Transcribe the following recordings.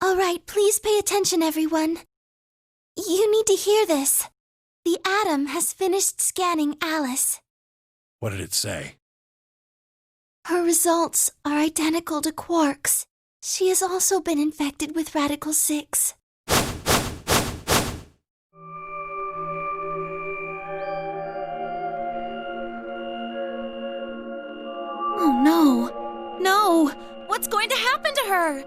Alright, please pay attention, everyone. You need to hear this. The Atom has finished scanning Alice. What did it say? Her results are identical to Quark's. She has also been infected with Radical 6. Oh no! No! What's going to happen to her?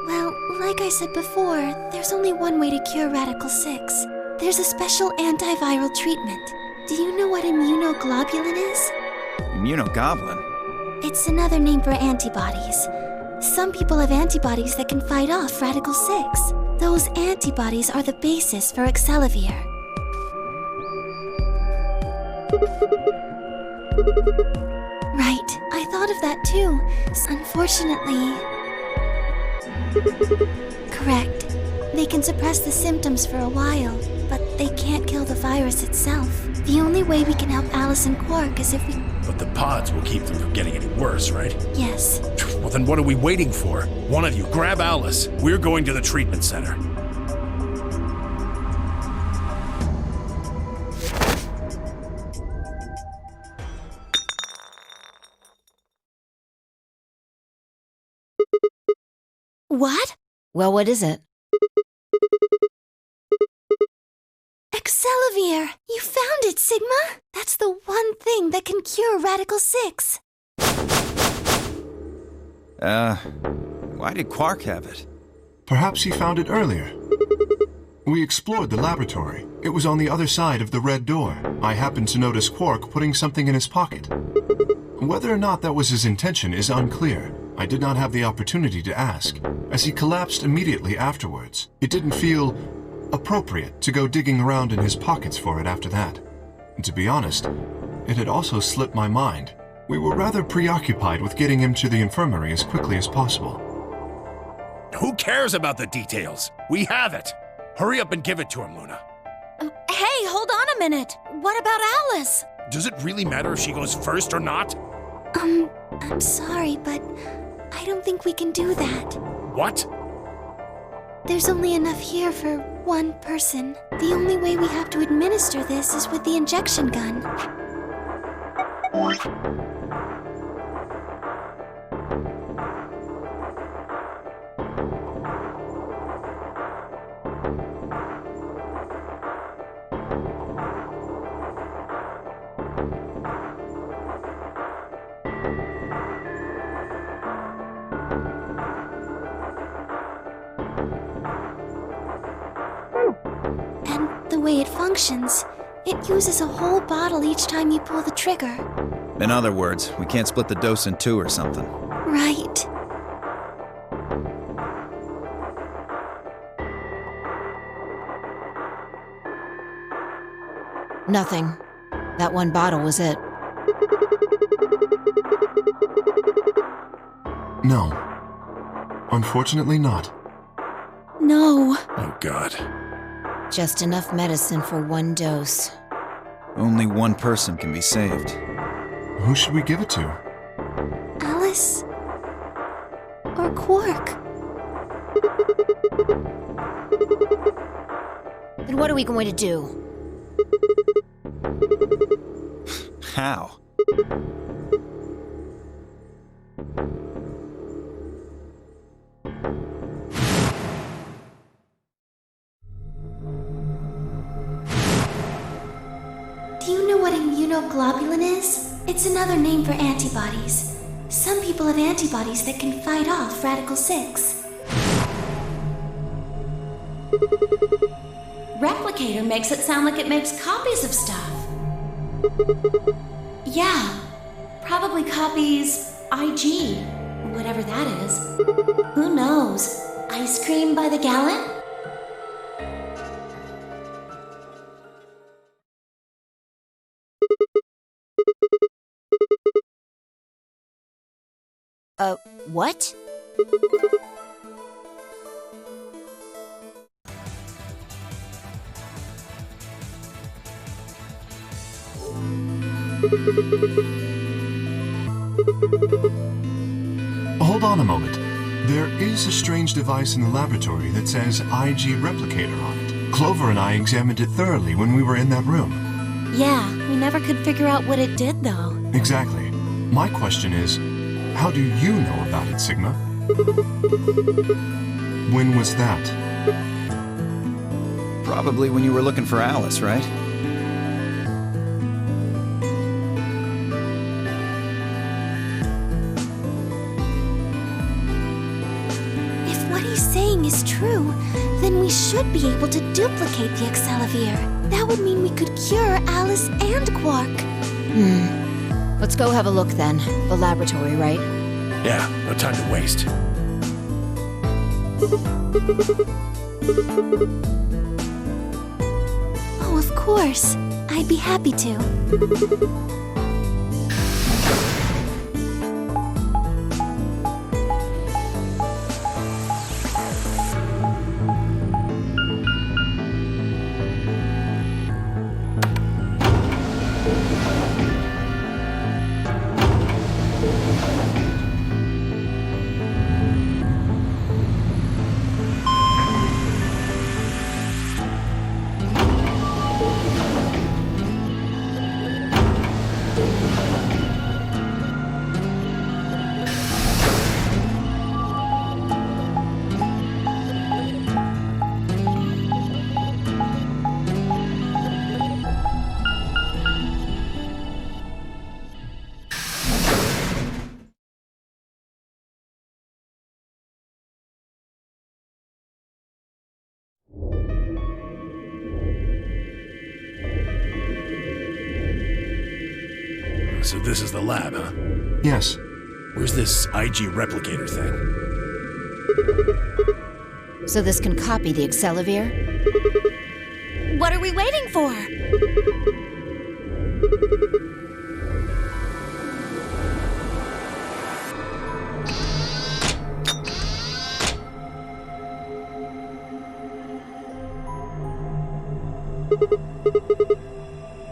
Well, like I said before, there's only one way to cure Radical 6. There's a special antiviral treatment. Do you know what immunoglobulin is? Immunogoblin? It's another name for antibodies. Some people have antibodies that can fight off Radical 6. Those antibodies are the basis for Excalibur. Right, I thought of that too. Unfortunately... Correct. They can suppress the symptoms for a while, but they can't kill the virus itself. The only way we can help Alice and Quark is if we... But the pods will keep them from getting any worse, right? Yes. Well, then what are we waiting for? One of you, grab Alice. We're going to the treatment center. What? Well, what is it? Excalibur! You found it, Sigma! That's the one thing that can cure Radical 6. Why did Quark have it? Perhaps he found it earlier. We explored the laboratory. It was on the other side of the red door. I happened to notice Quark putting something in his pocket. Whether or not that was his intention is unclear. I did not have the opportunity to ask, as he collapsed immediately afterwards. It didn't feel appropriate to go digging around in his pockets for it after that. And to be honest, it had also slipped my mind. We were rather preoccupied with getting him to the infirmary as quickly as possible. Who cares about the details? We have it. Hurry up and give it to him, Luna. Hey, hold on a minute. What about Alice? Does it really matter if she goes first or not? I'm sorry, but I don't think we can do that. What? There's only enough here for one person. The only way we have to administer this is with the injection gun. The way it functions, it uses a whole bottle each time you pull the trigger. In other words, we can't split the dose in two or something. Right. Nothing. That one bottle was it. No. Unfortunately not. No. Oh, God. Just enough medicine for one dose. Only one person can be saved. Who should we give it to? Alice? Or Quark? Then what are we going to do? How? Do you know what immunoglobulin is? It's another name for antibodies. Some people have antibodies that can fight off Radical 6. Replicator makes it sound like it makes copies of stuff. Yeah, probably copies IG, whatever that is. Who knows? Ice cream by the gallon? What? Hold on a moment. There is a strange device in the laboratory that says IG replicator on it. Clover and I examined it thoroughly when we were in that room. Yeah, we never could figure out what it did, though. Exactly. My question is, how do you know about it, Sigma? When was that? Probably when you were looking for Alice, right? If what he's saying is true, then we should be able to duplicate the Excelivir. That would mean we could cure Alice and Quark. Let's go have a look then. The laboratory, right? Yeah, no time to waste. Oh, of course. I'd be happy to. So this is the lab, huh? Yes. Where's this IG replicator thing? So this can copy the Excelivir? What are we waiting for?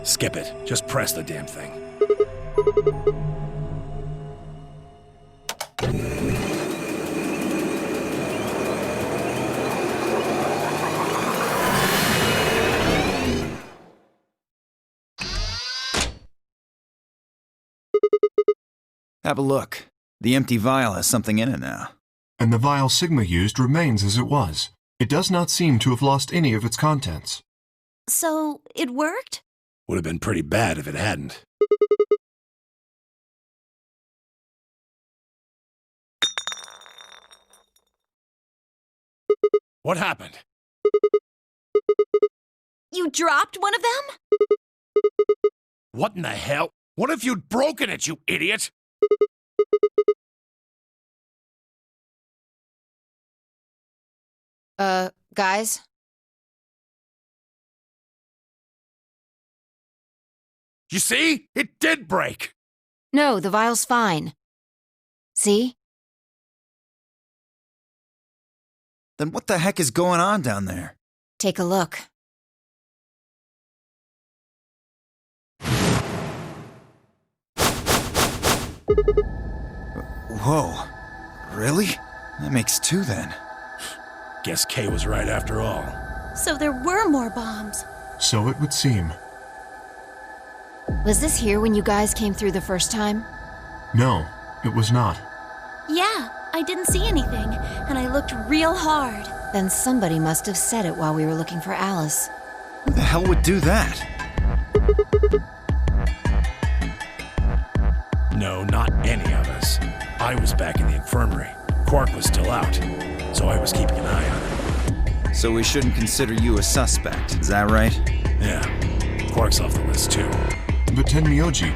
Skip it. Just press the damn thing. Have a look. The empty vial has something in it now. And the vial Sigma used remains as it was. It does not seem to have lost any of its contents. So, it worked? Would have been pretty bad if it hadn't. What happened? You dropped one of them? What in the hell? What if you'd broken it, you idiot? Guys? You see? It did break! No, the vial's fine. See? Then what the heck is going on down there? Take a look. Whoa. Really? That makes two then. Guess Kay was right after all. So there were more bombs. So it would seem. Was this here when you guys came through the first time? No, it was not. Yeah, I didn't see anything, and I looked real hard. Then somebody must have said it while we were looking for Alice. Who the hell would do that? No, not any of us. I was back in the infirmary. Quark was still out, so I was keeping an eye on him. So we shouldn't consider you a suspect, is that right? Yeah, Quark's off the list too. But Tenmyoji,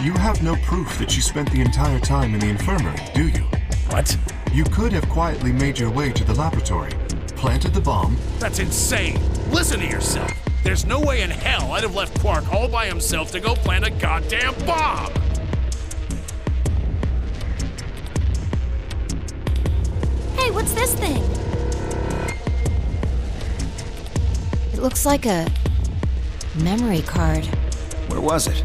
you have no proof that you spent the entire time in the infirmary, do you? What? You could have quietly made your way to the laboratory, planted the bomb. That's insane! Listen to yourself! There's no way in hell I'd have left Quark all by himself to go plant a goddamn bomb! Hey, what's this thing? It looks like a memory card. Where was it?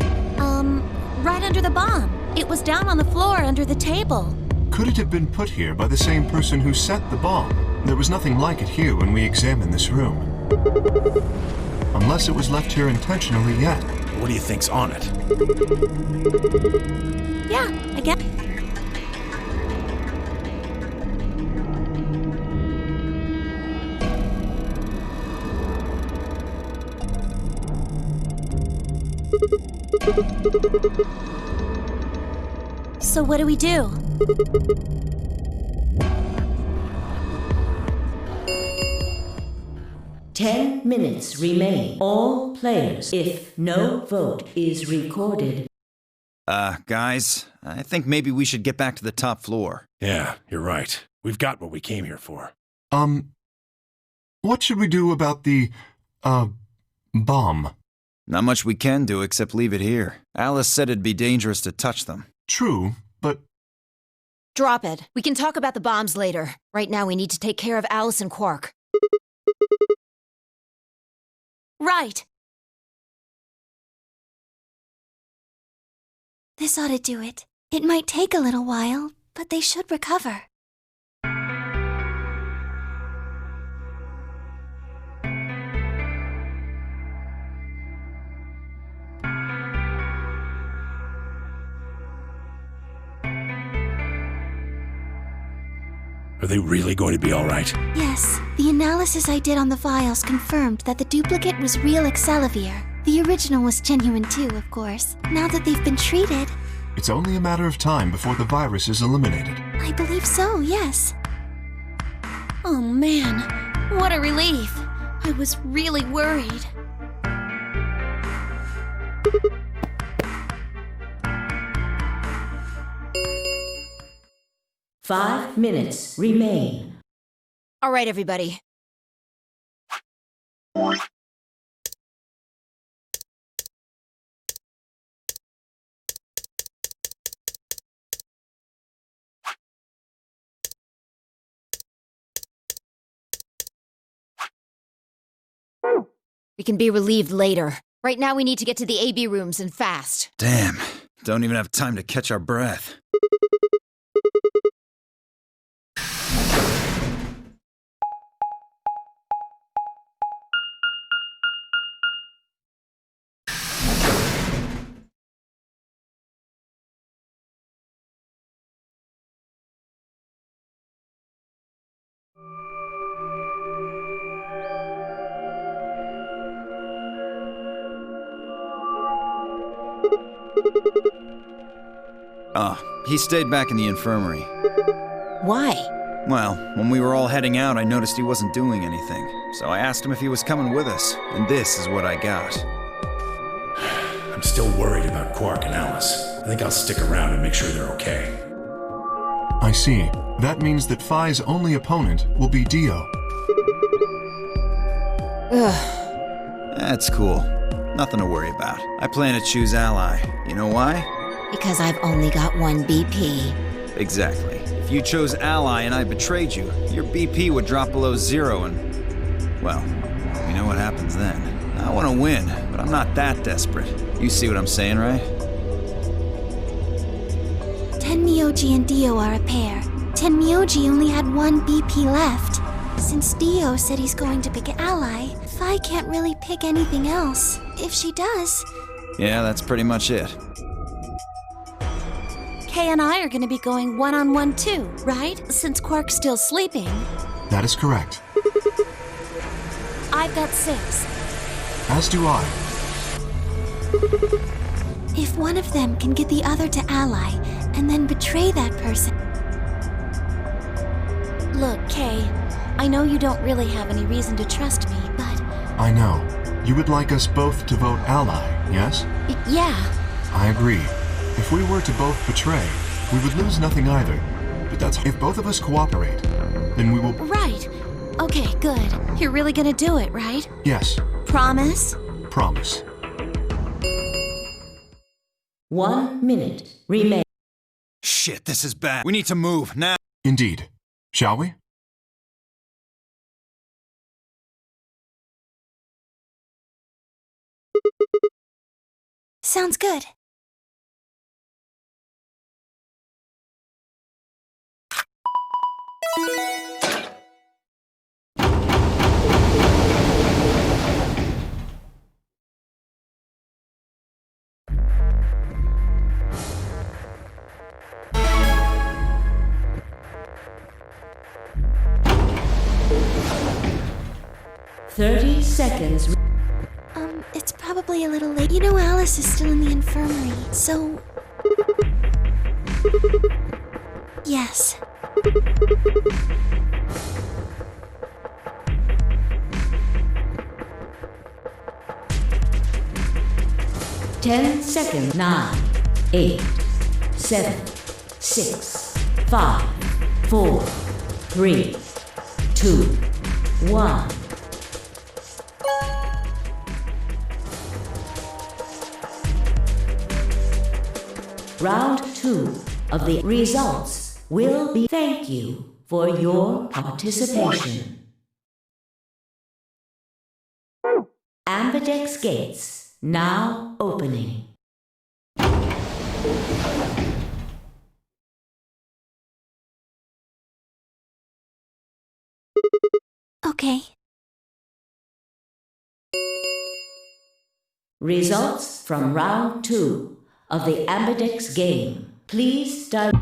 Right under the bomb. It was down on the floor under the table. Could it have been put here by the same person who set the bomb? There was nothing like it here when we examined this room. Unless it was left here intentionally yet. What do you think's on it? Yeah, I guess. So what do we do? Ten minutes remain. All players, if no vote is recorded. Guys, I think maybe we should get back to the top floor. Yeah, you're right. We've got what we came here for. What should we do about the, bomb? Not much we can do except leave it here. Alice said it'd be dangerous to touch them. True, but Drop it. We can talk about the bombs later. Right now we need to take care of Alice and Quark. Right. This ought to do it. It might take a little while, but they should recover. Are they really going to be all right? Yes, the analysis I did on the vials confirmed that the duplicate was real Excelivir. The original was genuine too, of course. Now that they've been treated... it's only a matter of time before the virus is eliminated. I believe so, yes. Oh man, what a relief. I was really worried. Five minutes remain. All right, everybody. We can be relieved later. Right now we need to get to the AB rooms and fast. Damn, don't even have time to catch our breath. He stayed back in the infirmary. Why? Well, when we were all heading out, I noticed he wasn't doing anything. So I asked him if he was coming with us, and this is what I got. I'm still worried about Quark and Alice. I think I'll stick around and make sure they're okay. I see. That means that Phi's only opponent will be Dio. Ugh. That's cool. Nothing to worry about. I plan to choose Ally. You know why? Because I've only got one BP. Exactly. If you chose Ally and I betrayed you, your BP would drop below 0 and... well, you know what happens then. I want to win, but I'm not that desperate. You see what I'm saying, right? Tenmyoji and Dio are a pair. Tenmyoji only had one BP left. Since Dio said he's going to pick Ally, Phi can't really pick anything else. If she does... Yeah, that's pretty much it. Kay and I are going to be going one-on-one too, right? Since Quark's still sleeping. That is correct. I've got 6. As do I. If one of them can get the other to Ally, and then betray that person... Look, Kay, I know you don't really have any reason to trust me, but... I know. You would like us both to vote Ally, yes? Yeah. I agree. If we were to both betray, we would lose nothing either. But that's if both of us cooperate, then we will... Right. Okay, good. You're really gonna do it, right? Yes, Promise? promise. 1 minute remain. Shit, this is bad. We need to move, now. Indeed. Shall we? Sounds good. 30 seconds. It's probably a little late. You know Alice is still in the infirmary, so... Yes. Ten seconds. 9, 8, 7, 6, 5, 4, 3, 2, 1. Round 2 of the results will be. Thank you for your participation. Ambidex gates now opening. Okay. Results from round 2 of the Ambidex game. Please direct.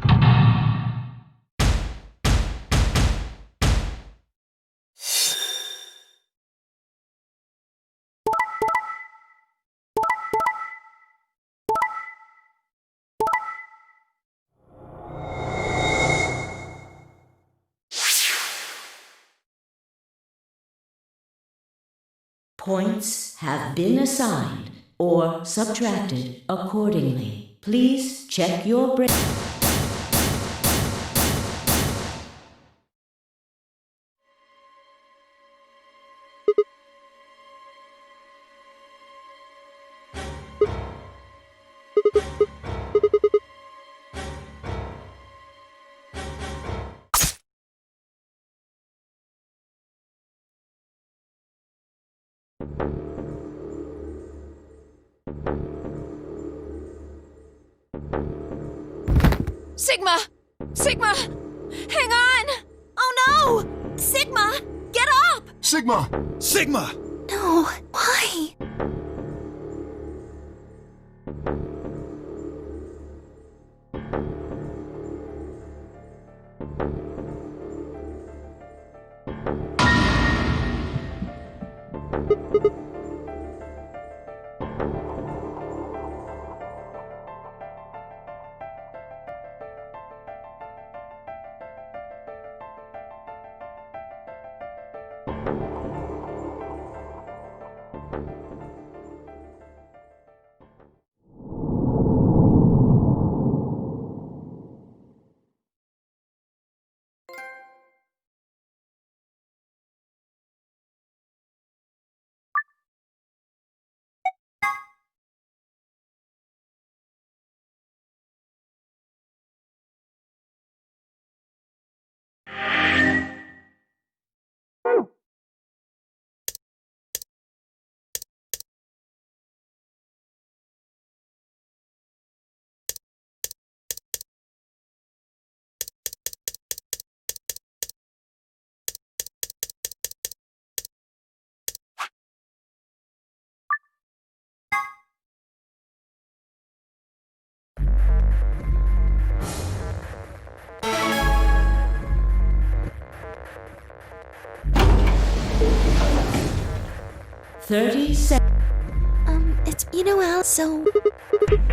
Points have been assigned or subtracted accordingly. Please check your brain. Sigma! Sigma! Hang on! Oh no! Sigma! Get up! Sigma! Sigma! No, why? It's, you know, Al, so...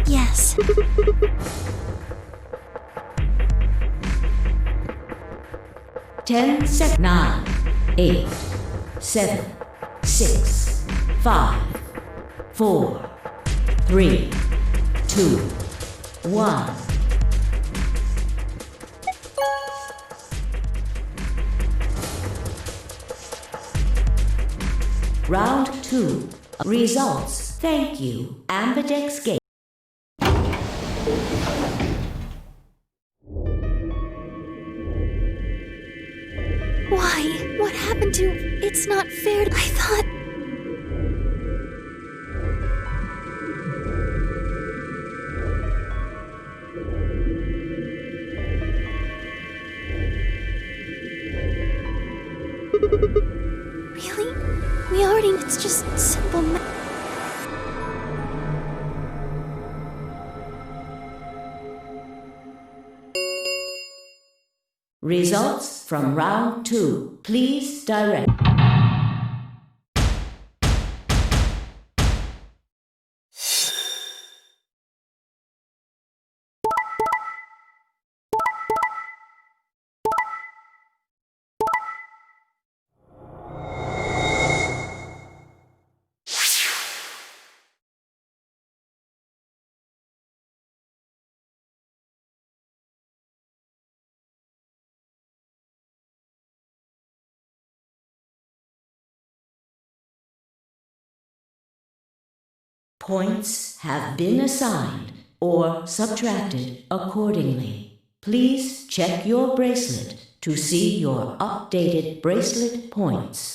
Yes. Ten sec. 9, 8, 7, 6, 5, 4, 3, 2, 1. Round 2. Results. Thank you. Ambidex Gate. Why? What happened to... It's not fair. I thought... It's just simple Results from round 2. Please direct. Points have been assigned or subtracted accordingly. Please check your bracelet to see your updated bracelet points.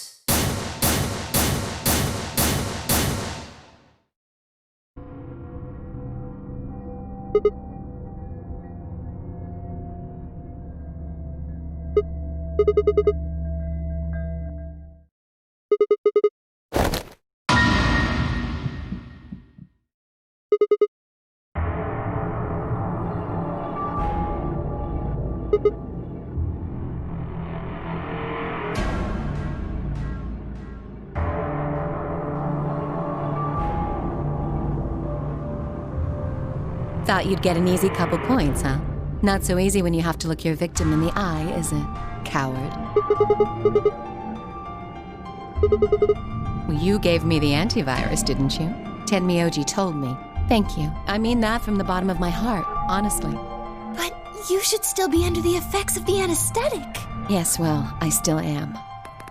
Thought you'd get an easy couple points, huh? Not so easy when you have to look your victim in the eye, is it, coward? Well, you gave me the antivirus, didn't you? Tenmyoji told me. Thank you. I mean that from the bottom of my heart, honestly. But you should still be under the effects of the anesthetic. Yes, well, I still am.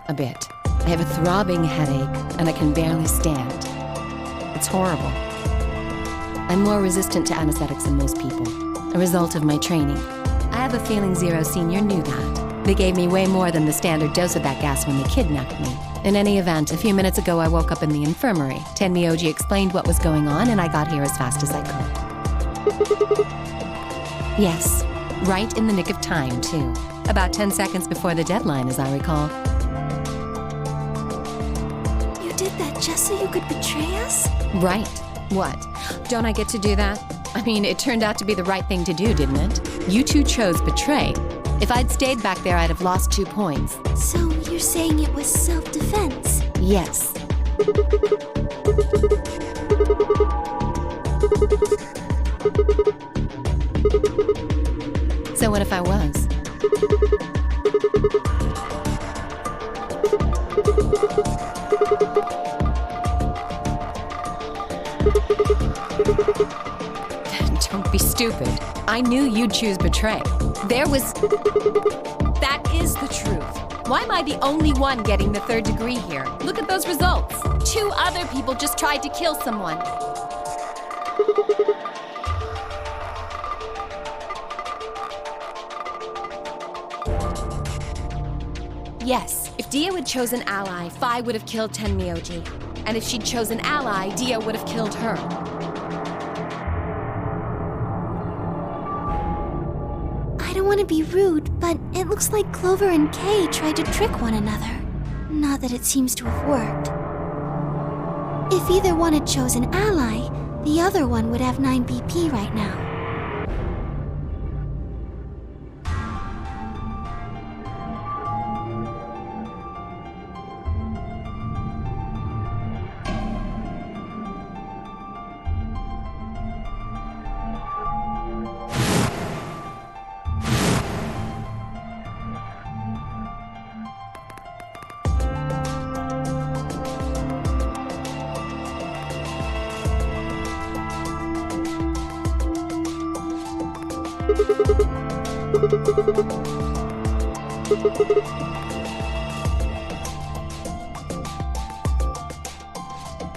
A bit. I have a throbbing headache, and I can barely stand. It's horrible. I'm more resistant to anesthetics than most people, a result of my training. I have a feeling Zero Senior knew that. They gave me way more than the standard dose of that gas when they kidnapped me. In any event, a few minutes ago I woke up in the infirmary. Tenmyoji explained what was going on, and I got here as fast as I could. Yes, right in the nick of time, too. About 10 seconds before the deadline, as I recall. You did that just so you could betray us? Right. What? Don't I get to do that? I mean, it turned out to be the right thing to do, didn't it? You two chose betray. If I'd stayed back there, I'd have lost 2 points. So you're saying it was self-defense? Yes. So what if I was? Don't be stupid. I knew you'd choose betray. That is the truth. Why am I the only one getting the 3rd degree here? Look at those results. 2 other people just tried to kill someone. Yes, if Dio had chosen ally, Phi would have killed Tenmyoji. And if she'd chosen ally, Dio would have killed her. I don't want to be rude, but it looks like Clover and Kay tried to trick one another. Not that it seems to have worked. If either one had chosen ally, the other one would have 9 BP right now.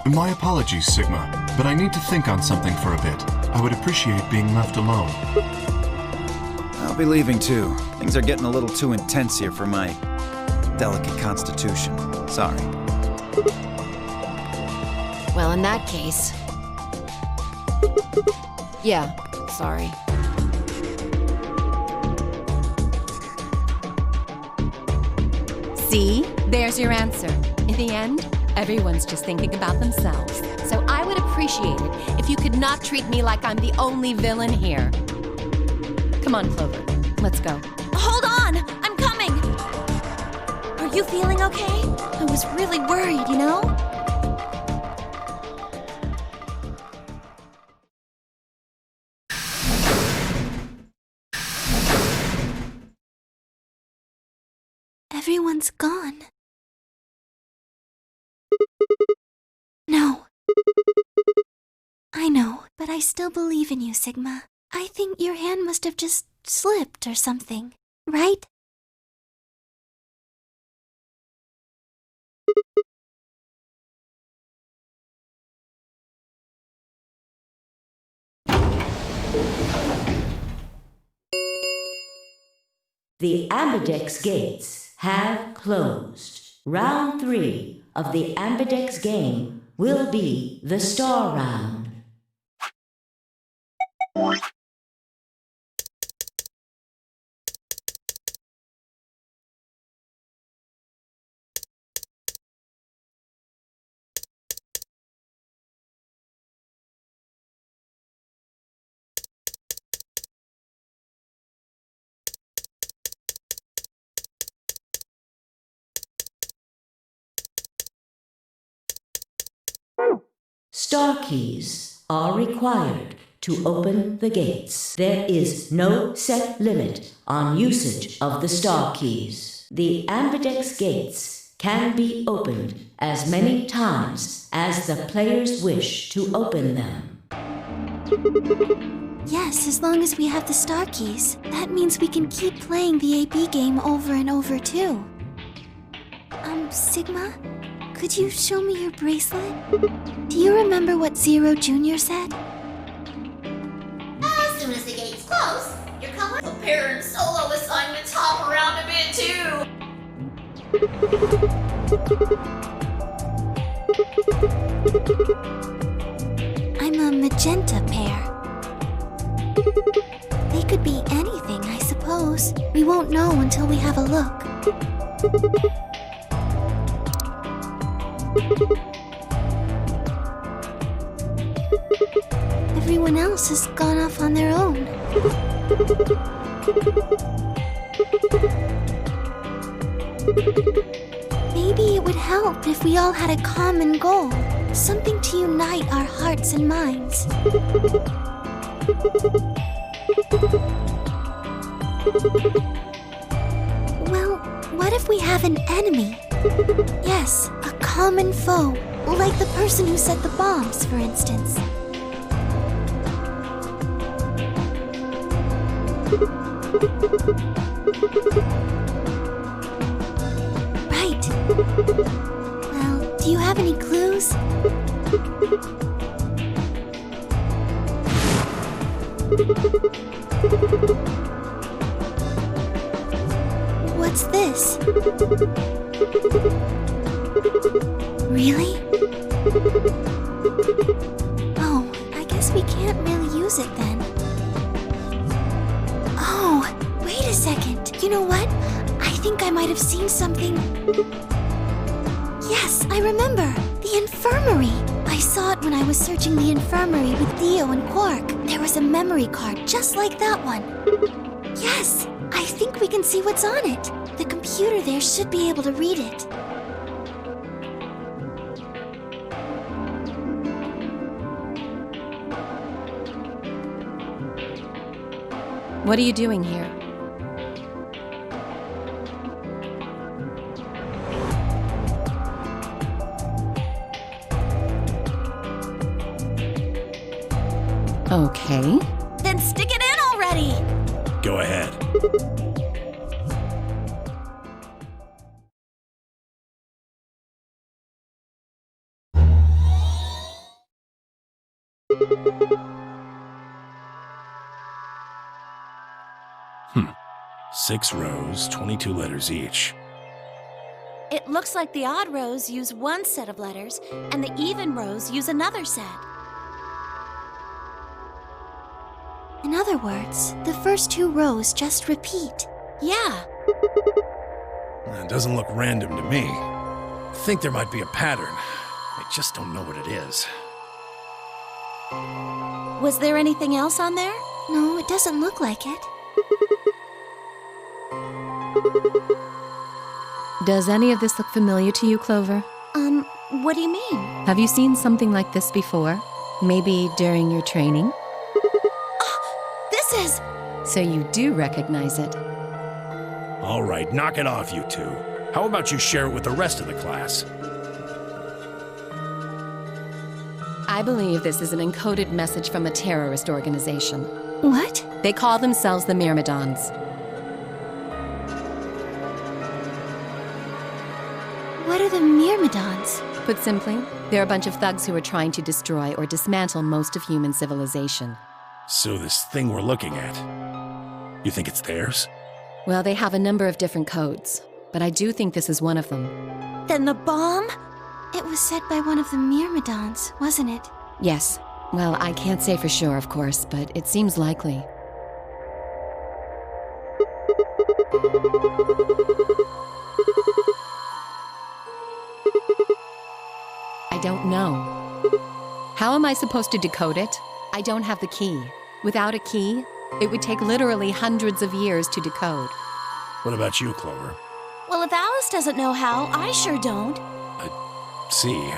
My apologies, Sigma, but I need to think on something for a bit. I would appreciate being left alone. I'll be leaving too. Things are getting a little too intense here for my delicate constitution. Sorry. Well, in that case... Yeah, sorry. See? There's your answer. In the end, Everyone's just thinking about themselves. So I would appreciate it if you could not treat me like I'm the only villain here. Come on, Clover. Let's go. Hold on! I'm coming! Are you feeling okay? I was really worried, you know? Everyone's gone. No. I know, but I still believe in you, Sigma. I think your hand must have just slipped or something, right? The Ambidex gates have closed. Round 3 of the Ambidex game will be the Star Round. Star keys are required to open the gates. There is no set limit on usage of the star keys. The Ambidex gates can be opened as many times as the players wish to open them. Yes, as long as we have the star keys. That means we can keep playing the AB game over and over, too. Sigma? Could you show me your bracelet? Do you remember what Zero Jr. said? As soon as the gates close, your color pair and solo assignments hop around a bit too. I'm a magenta pair. They could be anything, I suppose. We won't know until we have a look. Everyone else has gone off on their own. Maybe it would help if we all had a common goal, something to unite our hearts and minds. Well, what if we have an enemy? Yes, a common foe, like the person who set the bombs, for instance. Right. Well, do you have any clues? What's this? Really? Oh, I guess we can't really use it then. Oh, wait a second. You know what? I think I might have seen something. Yes, I remember. The infirmary. I saw it when I was searching the infirmary with Theo and Quark. There was a memory card just like that one. Yes, I think we can see what's on it. The computer there should be able to read it. What are you doing here? Okay. Then stick it in already! Go ahead. Hmm. 6 rows, 22 letters each. It looks like the odd rows use one set of letters, and the even rows use another set. In other words, the first 2 rows just repeat. Yeah. It doesn't look random to me. think there might be a pattern. I just don't know what it is. Was there anything else on there? No, it doesn't look like it. Does any of this look familiar to you, Clover? What do you mean? Have you seen something like this before? Maybe during your training? This is... So you do recognize it. All right, knock it off, you two. How about you share it with the rest of the class? I believe this is an encoded message from a terrorist organization. What? They call themselves the Myrmidons. What are the Myrmidons? Put simply, they're a bunch of thugs who are trying to destroy or dismantle most of human civilization. So this thing we're looking at, you think it's theirs? Well, they have a number of different codes, but I do think this is one of them. Then the bomb? It was said by one of the Myrmidons, wasn't it? Yes. Well, I can't say for sure, of course, but it seems likely. I don't know. How am I supposed to decode it? I don't have the key. Without a key, it would take literally hundreds of years to decode. What about you, Clover? Well, if Alice doesn't know how, I sure don't. See.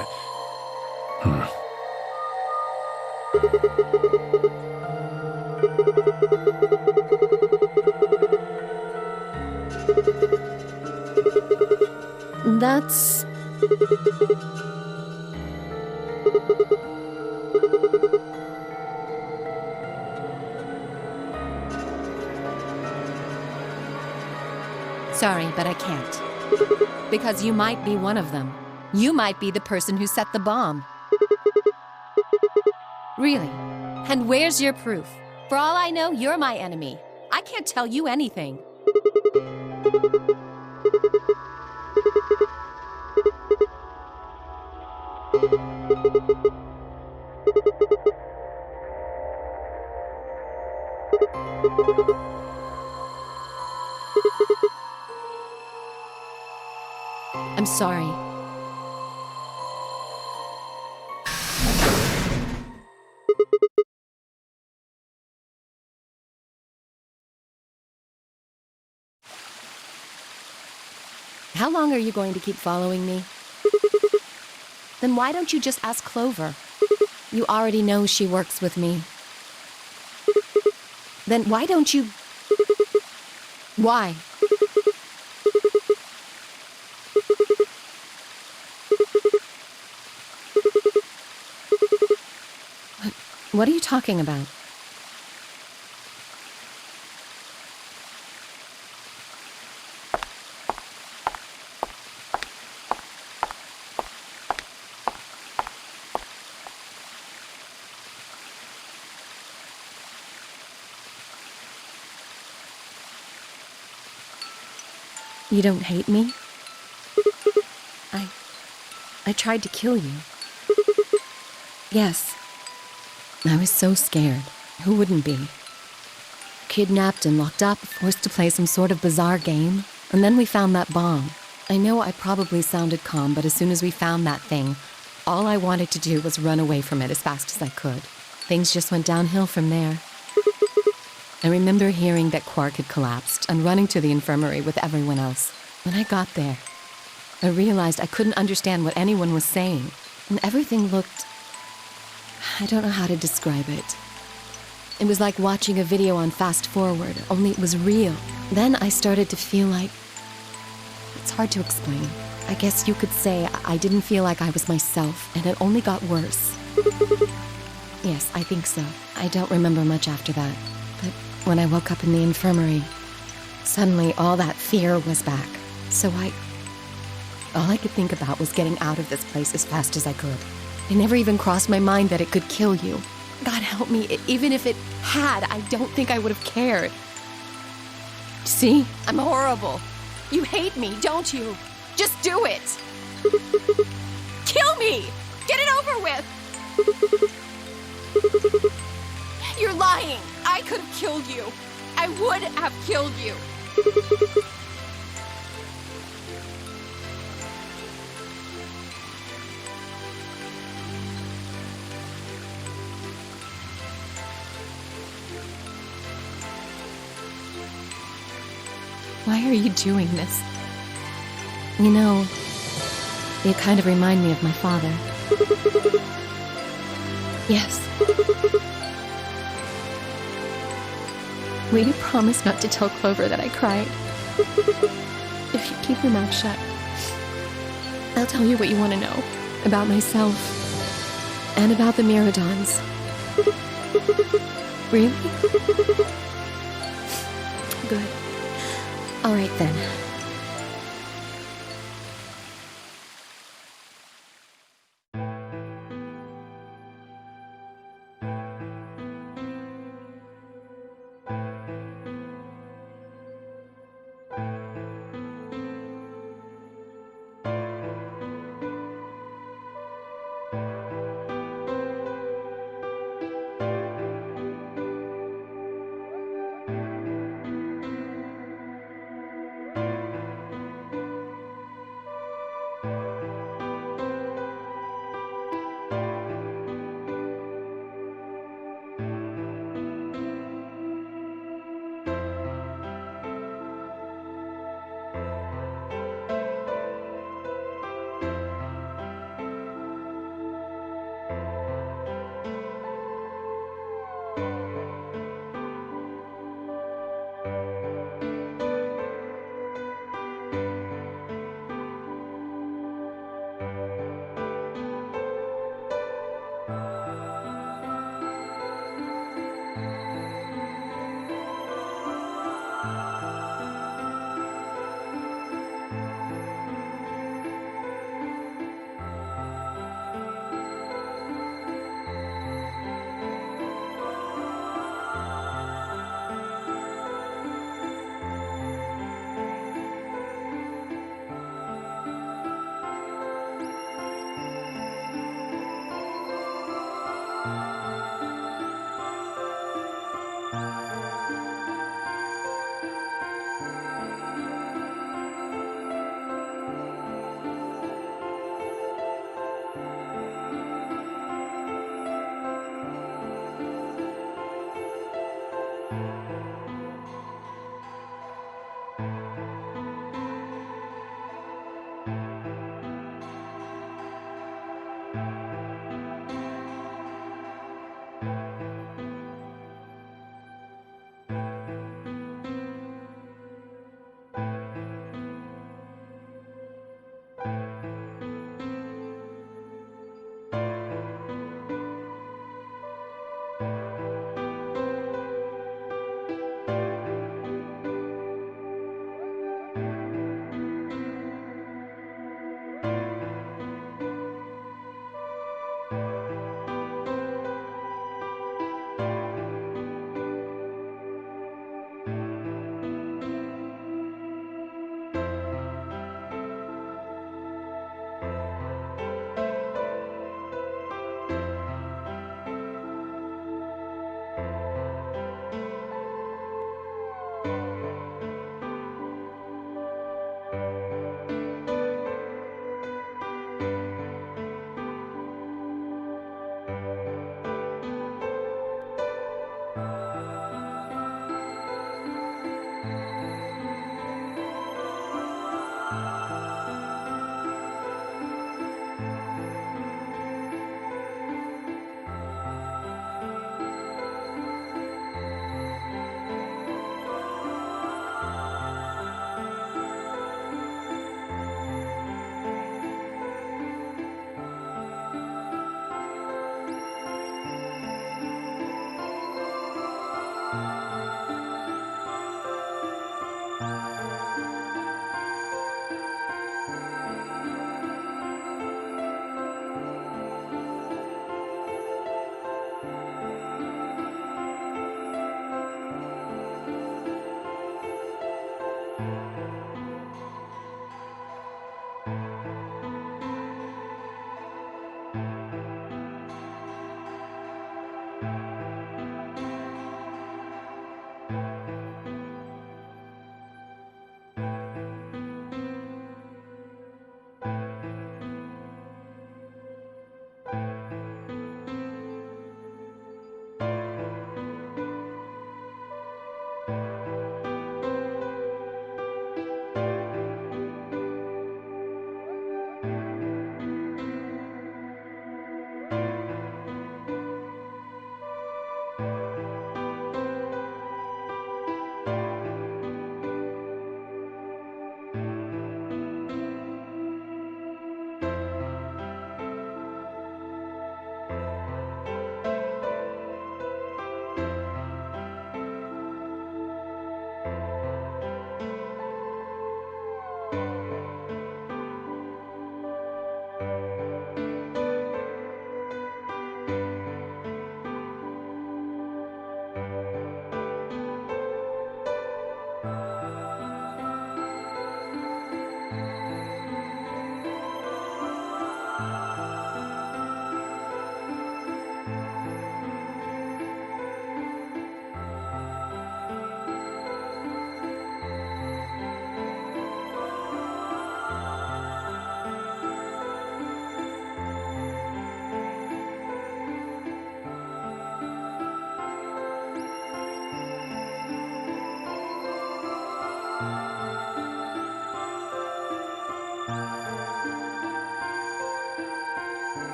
That's... Sorry, but I can't. Because you might be one of them. You might be the person who set the bomb. Really? And where's your proof? For all I know, you're my enemy. I can't tell you anything. I'm sorry. How long are you going to keep following me? Then why don't you just ask Clover? You already know she works with me. Then why don't you... Why? What are you talking about? You don't hate me? I tried to kill you. Yes. I was so scared. Who wouldn't be? Kidnapped and locked up, forced to play some sort of bizarre game. And then we found that bomb. I know I probably sounded calm, but as soon as we found that thing, all I wanted to do was run away from it as fast as I could. Things just went downhill from there. I remember hearing that Quark had collapsed and running to the infirmary with everyone else. When I got there, I realized I couldn't understand what anyone was saying, and everything looked... I don't know how to describe it. It was like watching a video on fast forward, only it was real. Then I started to feel like... It's hard to explain. I guess you could say I didn't feel like I was myself, and it only got worse. Yes, I think so. I don't remember much after that. But when I woke up in the infirmary, suddenly all that fear was back. So all I could think about was getting out of this place as fast as I could. It never even crossed my mind that it could kill you. God help me, even if it had, I don't think I would have cared. See? I'm horrible. You hate me, don't you? Just do it. Kill me! Get it over with! You're lying. I could have killed you. I would have killed you. are you doing this? You know, you kind of remind me of my father. Yes. Will you promise not to tell Clover that I cried? If you keep your mouth shut, I'll tell you what you want to know about myself and about the Miradons. Really? Good. All right then.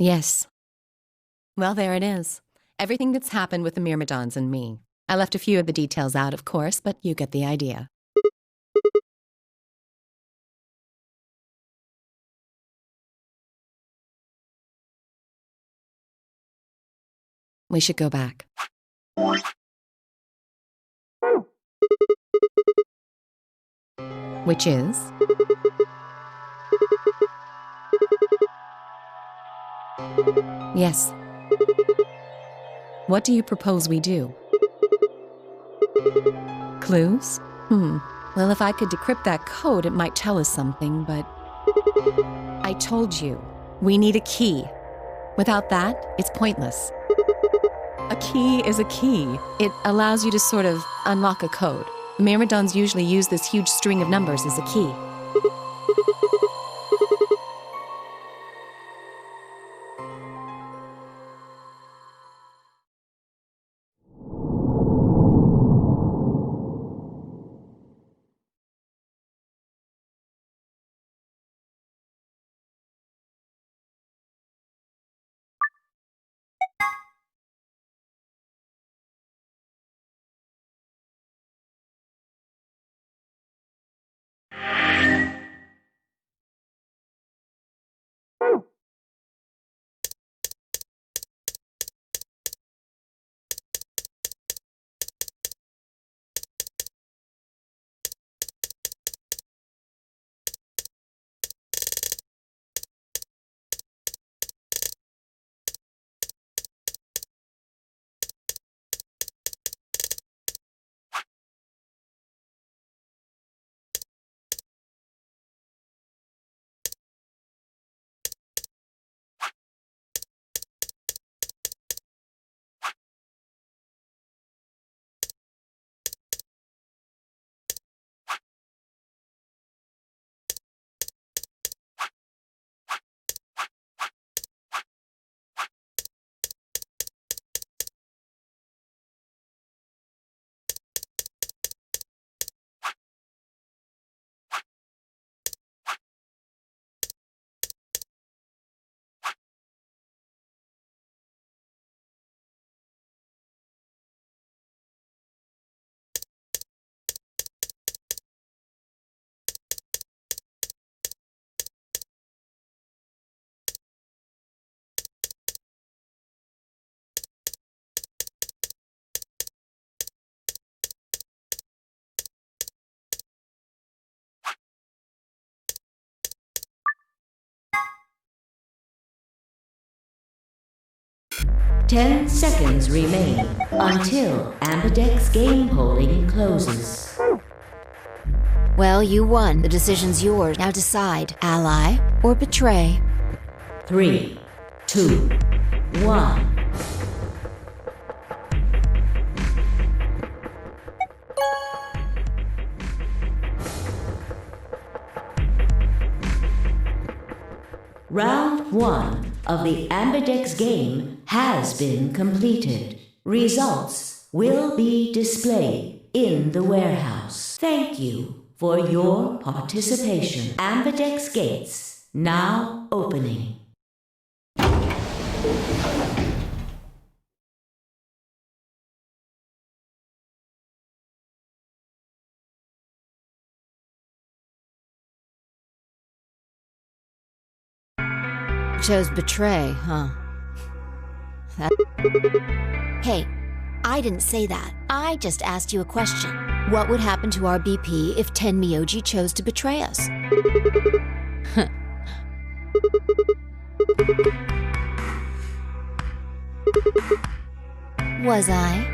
Yes. Well, there it is. Everything that's happened with the Myrmidons and me. I left a few of the details out, of course, but you get the idea. We should go back. Which is? Yes. What do you propose we do? Clues? Well, if I could decrypt that code, it might tell us something, but... I told you, we need a key. Without that, it's pointless. A key is a key. It allows you to sort of unlock a code. The Myrmidons usually use this huge string of numbers as a key. Ten seconds remain until Ambidex game polling closes. Well, you won. The decision's yours. Now decide, ally or betray. 3, 2, 1. Round 1 of the Ambidex game has been completed. Results will be displayed in the warehouse. Thank you for your participation. Ambidex gates now opening. Chose betray, huh? Hey, I didn't say that. I just asked you a question. What would happen to our BP if Ten Myoji chose to betray us? Was I?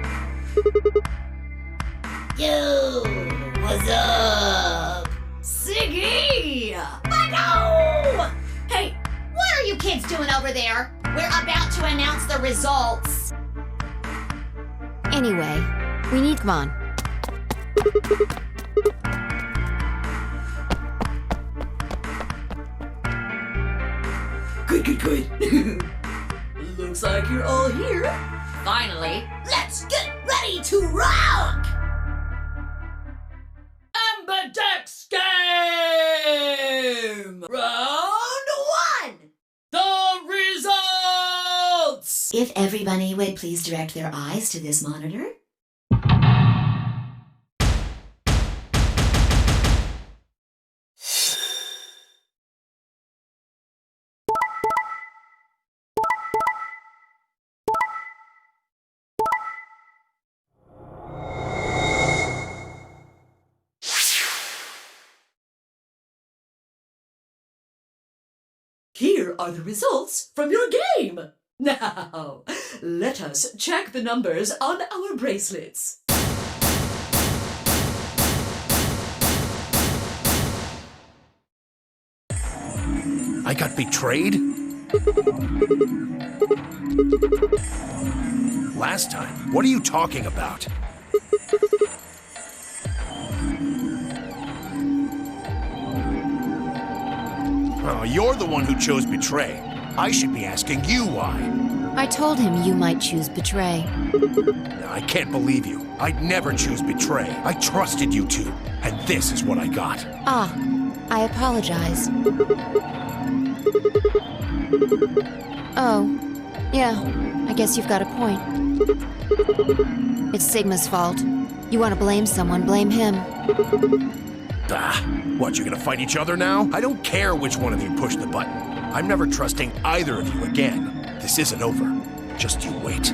Yo, what's up? Siggy! Michael! Hey, what are you kids doing over there? We're about to announce the results. Anyway, we need come on. Good. Looks like you're all here. Finally, let's get ready to rock! Ambidex game! Round 1! The results! If everybody would please direct their eyes to this monitor. Here are the results from your game. Now, let us check the numbers on our bracelets. I got betrayed? Last time? What are you talking about? Oh, you're the one who chose betray. I should be asking you why. I told him you might choose betray. I can't believe you. I'd never choose betray. I trusted you two, and this is what I got. Ah, I apologize. Oh, yeah, I guess you've got a point. It's Sigma's fault. You want to blame someone, blame him. What, you gonna fight each other now? I don't care which one of you pushed the button. I'm never trusting either of you again. This isn't over. Just you wait.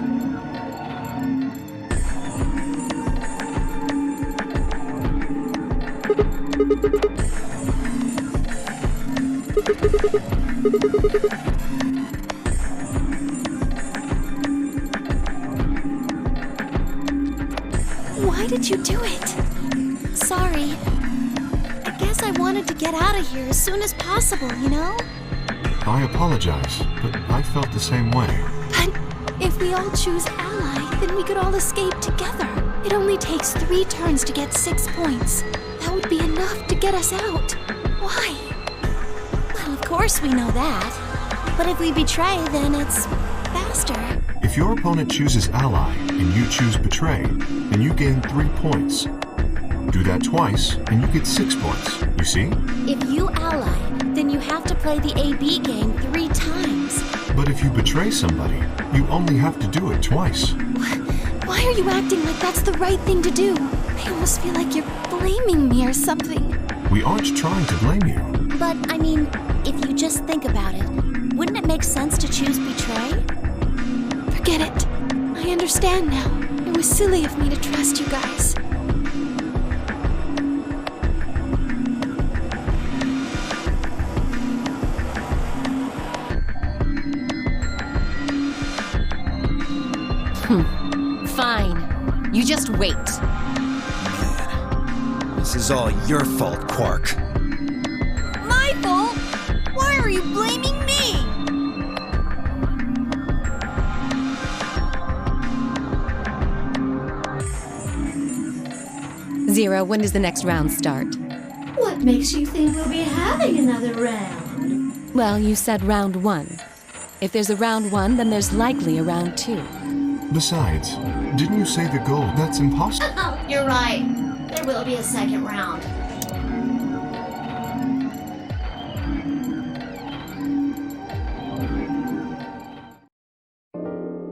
Why did you do it? Sorry. I guess I wanted to get out of here as soon as possible, you know? I apologize, but I felt the same way. But if we all choose ally, then we could all escape together. It only takes 3 turns to get 6 points. That would be enough to get us out. Why? Well, of course we know that. But if we betray, then it's faster. If your opponent chooses ally and you choose betray, then you gain 3 points. Do that twice and you get 6 points. You see? If you ally, then you have to play the AB game 3 times. But if you betray somebody, you only have to do it twice. Why are you acting like that's the right thing to do? I almost feel like you're blaming me or something. We aren't trying to blame you. But, I mean, if you just think about it, wouldn't it make sense to choose betray? Forget it. I understand now. It was silly of me to trust you guys. Fine. You just wait. Man, this is all your fault, Quark. My fault? Why are you blaming me? Zero, when does the next round start? What makes you think we'll be having another round? Well, you said round 1. If there's a round 1, then there's likely a round 2. Besides, didn't you say the goal? That's impossible. Oh, you're right. There will be a second round.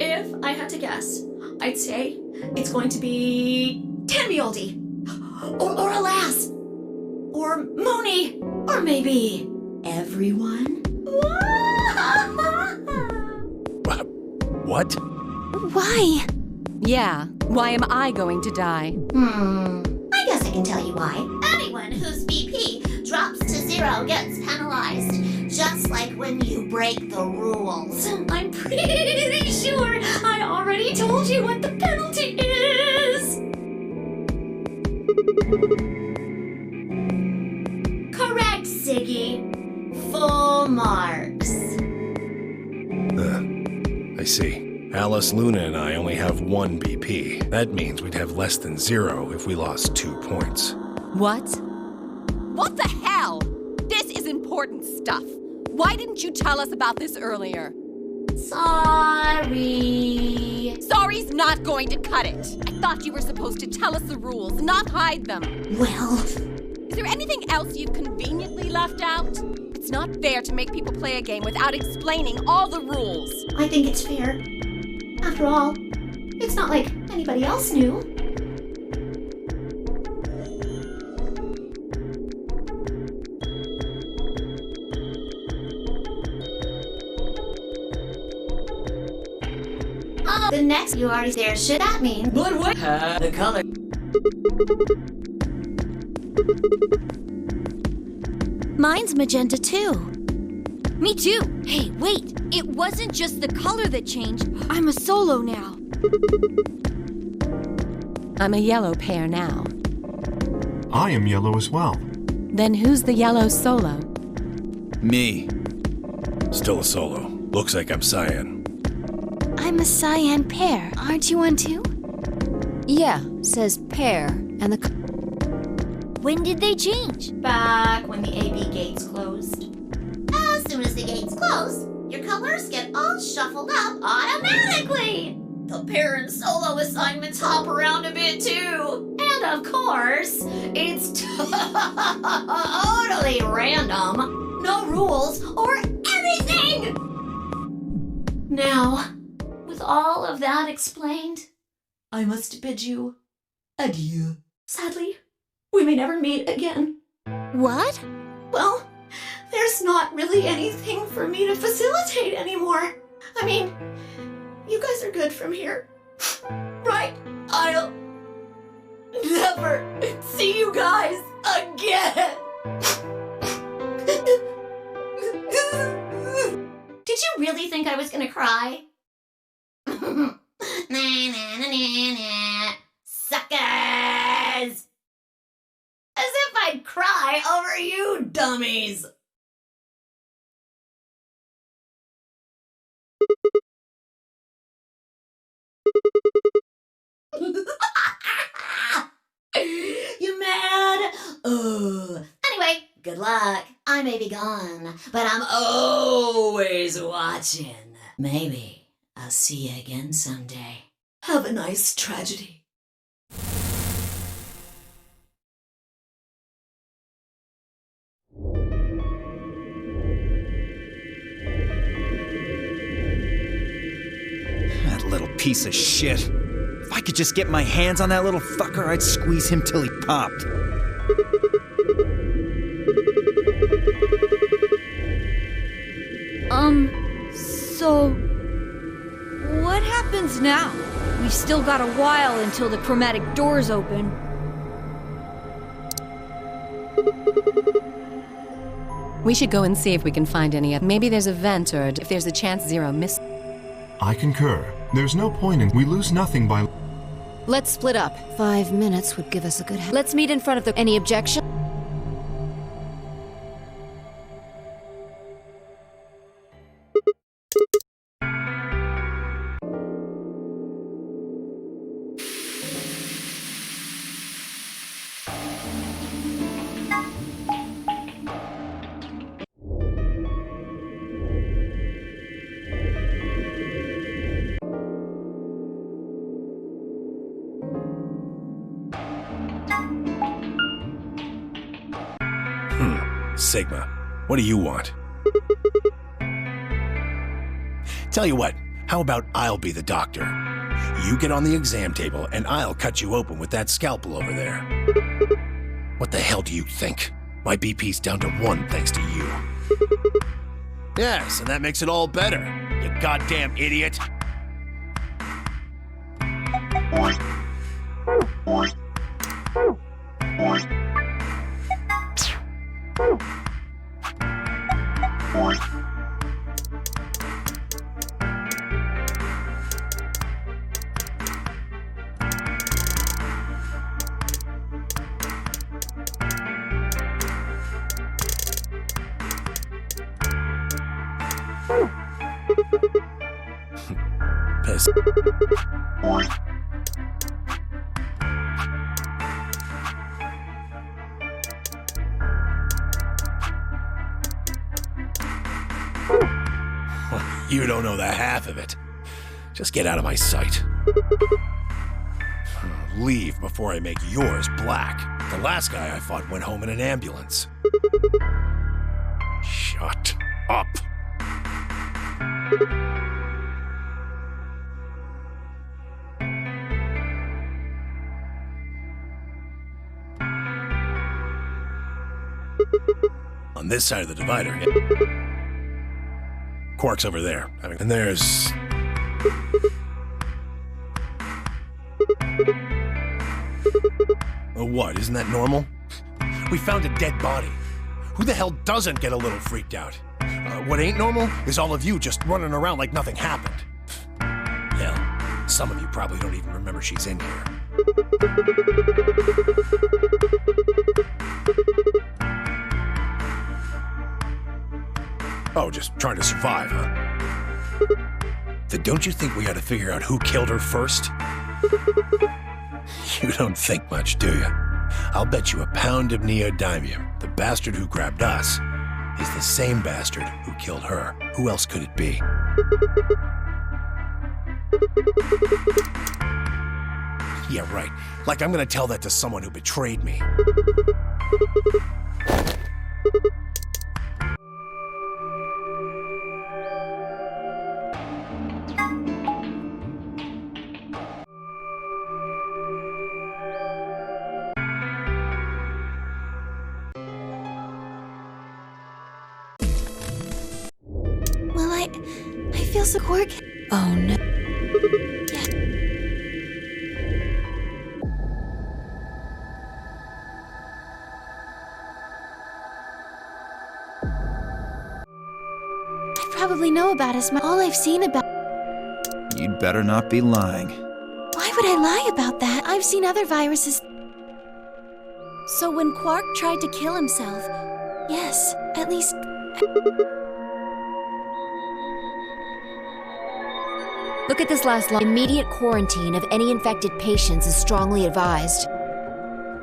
If I had to guess, I'd say it's going to be Tenmioldi, or Alas, or Mooney, or maybe everyone. What? Why? Yeah, why am I going to die? I guess I can tell you why. Anyone whose BP drops to 0 gets penalized. Just like when you break the rules. I'm pretty sure I already told you what the penalty is. Correct, Siggy. Full marks. I see. Alice, Luna, and I only have 1 BP. That means we'd have less than 0 if we lost 2 points. What? What the hell? This is important stuff. Why didn't you tell us about this earlier? Sorry. Sorry's not going to cut it. I thought you were supposed to tell us the rules, not hide them. Well, Is there anything else you've conveniently left out? It's not fair to make people play a game without explaining all the rules. I think it's fair. After all, it's not like anybody else knew. The next you already there, should that mean? But what? The color. Mine's magenta too. Me too. Hey, wait. It wasn't just the color that changed. I'm a solo now. I'm a yellow pear now. I am yellow as well. Then who's the yellow solo? Me. Still a solo. Looks like I'm cyan. I'm a cyan pear. Aren't you one too? Yeah, says pear, and the... When did they change? Back when the AB gates closed. As soon as the gates close, your colors get all shuffled up automatically. The pair and solo assignments hop around a bit too. And of course, it's totally random. No rules or anything. Now, with all of that explained, I must bid you adieu. Sadly, we may never meet again. What? Well, there's not really anything for me to facilitate anymore. I mean, you guys are good from here. Right? I'll never see you guys again. Did you really think I was gonna cry? Nah, nah, nah, nah, nah. Suckers! As if I'd cry over you dummies! You mad? Anyway, good luck. I may be gone, but I'm always watching. Maybe I'll see you again someday. Have a nice tragedy. That little piece of shit. If I could just get my hands on that little fucker, I'd squeeze him till he popped. So... what happens now? We've still got a while until the chromatic doors open. We should go and see if we can find any. Maybe there's a vent, or if there's a chance Zero missed. I concur. There's no point in... We lose nothing by... Let's split up. 5 minutes would give us a good... Let's meet in front of the... Any objection? Sigma, what do you want? Tell you what, how about I'll be the doctor? You get on the exam table and I'll cut you open with that scalpel over there. What the hell do you think? My BP's down to 1 thanks to you. Yes, and that makes it all better, you goddamn idiot. Piss. You don't know the half of it. Just get out of my sight. Leave before I make yours black. The last guy I fought went home in an ambulance. Shut up. On this side of the divider. Quark's over there. And there's... Oh, what? Isn't that normal? We found a dead body. Who the hell doesn't get a little freaked out? What ain't normal is all of you just running around like nothing happened. Hell, some of you probably don't even remember she's in here. Oh, just trying to survive, huh? Then don't you think we ought to figure out who killed her first? You don't think much, do you? I'll bet you a pound of neodymium the bastard who grabbed us is the same bastard who killed her. Who else could it be? Yeah, right. Like I'm gonna tell that to someone who betrayed me. Well, I feel so Quark. Oh no. I probably know about us. All I've seen about. You'd better not be lying. Why would I lie about that? I've seen other viruses. So when Quark tried to kill himself, yes, at least. Look at this last line. Immediate quarantine of any infected patients is strongly advised.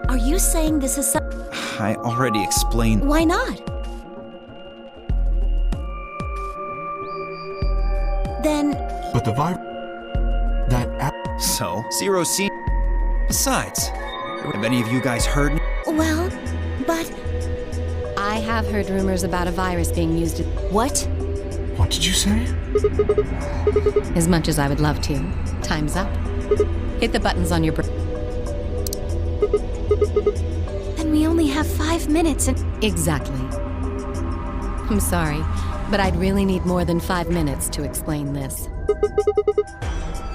Are you saying this is I already explained. Why not? Then. But the virus... So, Zero seen... Besides, have any of you guys heard... Well, but... I have heard rumors about a virus being used. What? What did you say? As much as I would love to. Time's up. Hit the buttons on your Then we only have 5 minutes and... Exactly. I'm sorry, but I'd really need more than 5 minutes to explain this.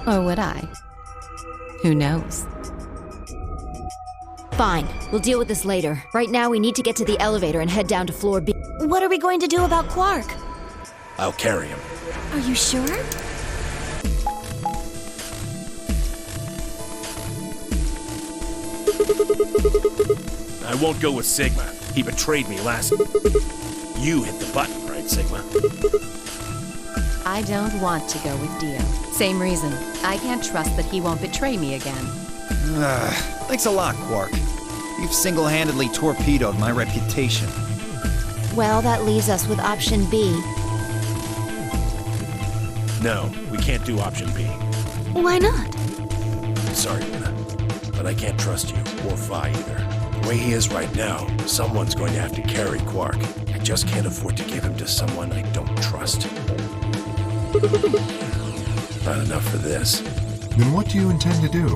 Or would I? Who knows? Fine, we'll deal with this later. Right now, we need to get to the elevator and head down to floor B. What are we going to do about Quark? I'll carry him. Are you sure? I won't go with Sigma. He betrayed me last... You hit the button, right, Sigma? I don't want to go with Dio. Same reason. I can't trust that he won't betray me again. Thanks a lot, Quark. You've single-handedly torpedoed my reputation. Well, that leaves us with option B. No, we can't do option B. Why not? Sorry, Luna, but I can't trust you, or Phi either. The way he is right now, someone's going to have to carry Quark. I just can't afford to give him to someone I don't trust. Not enough for this. Then what do you intend to do?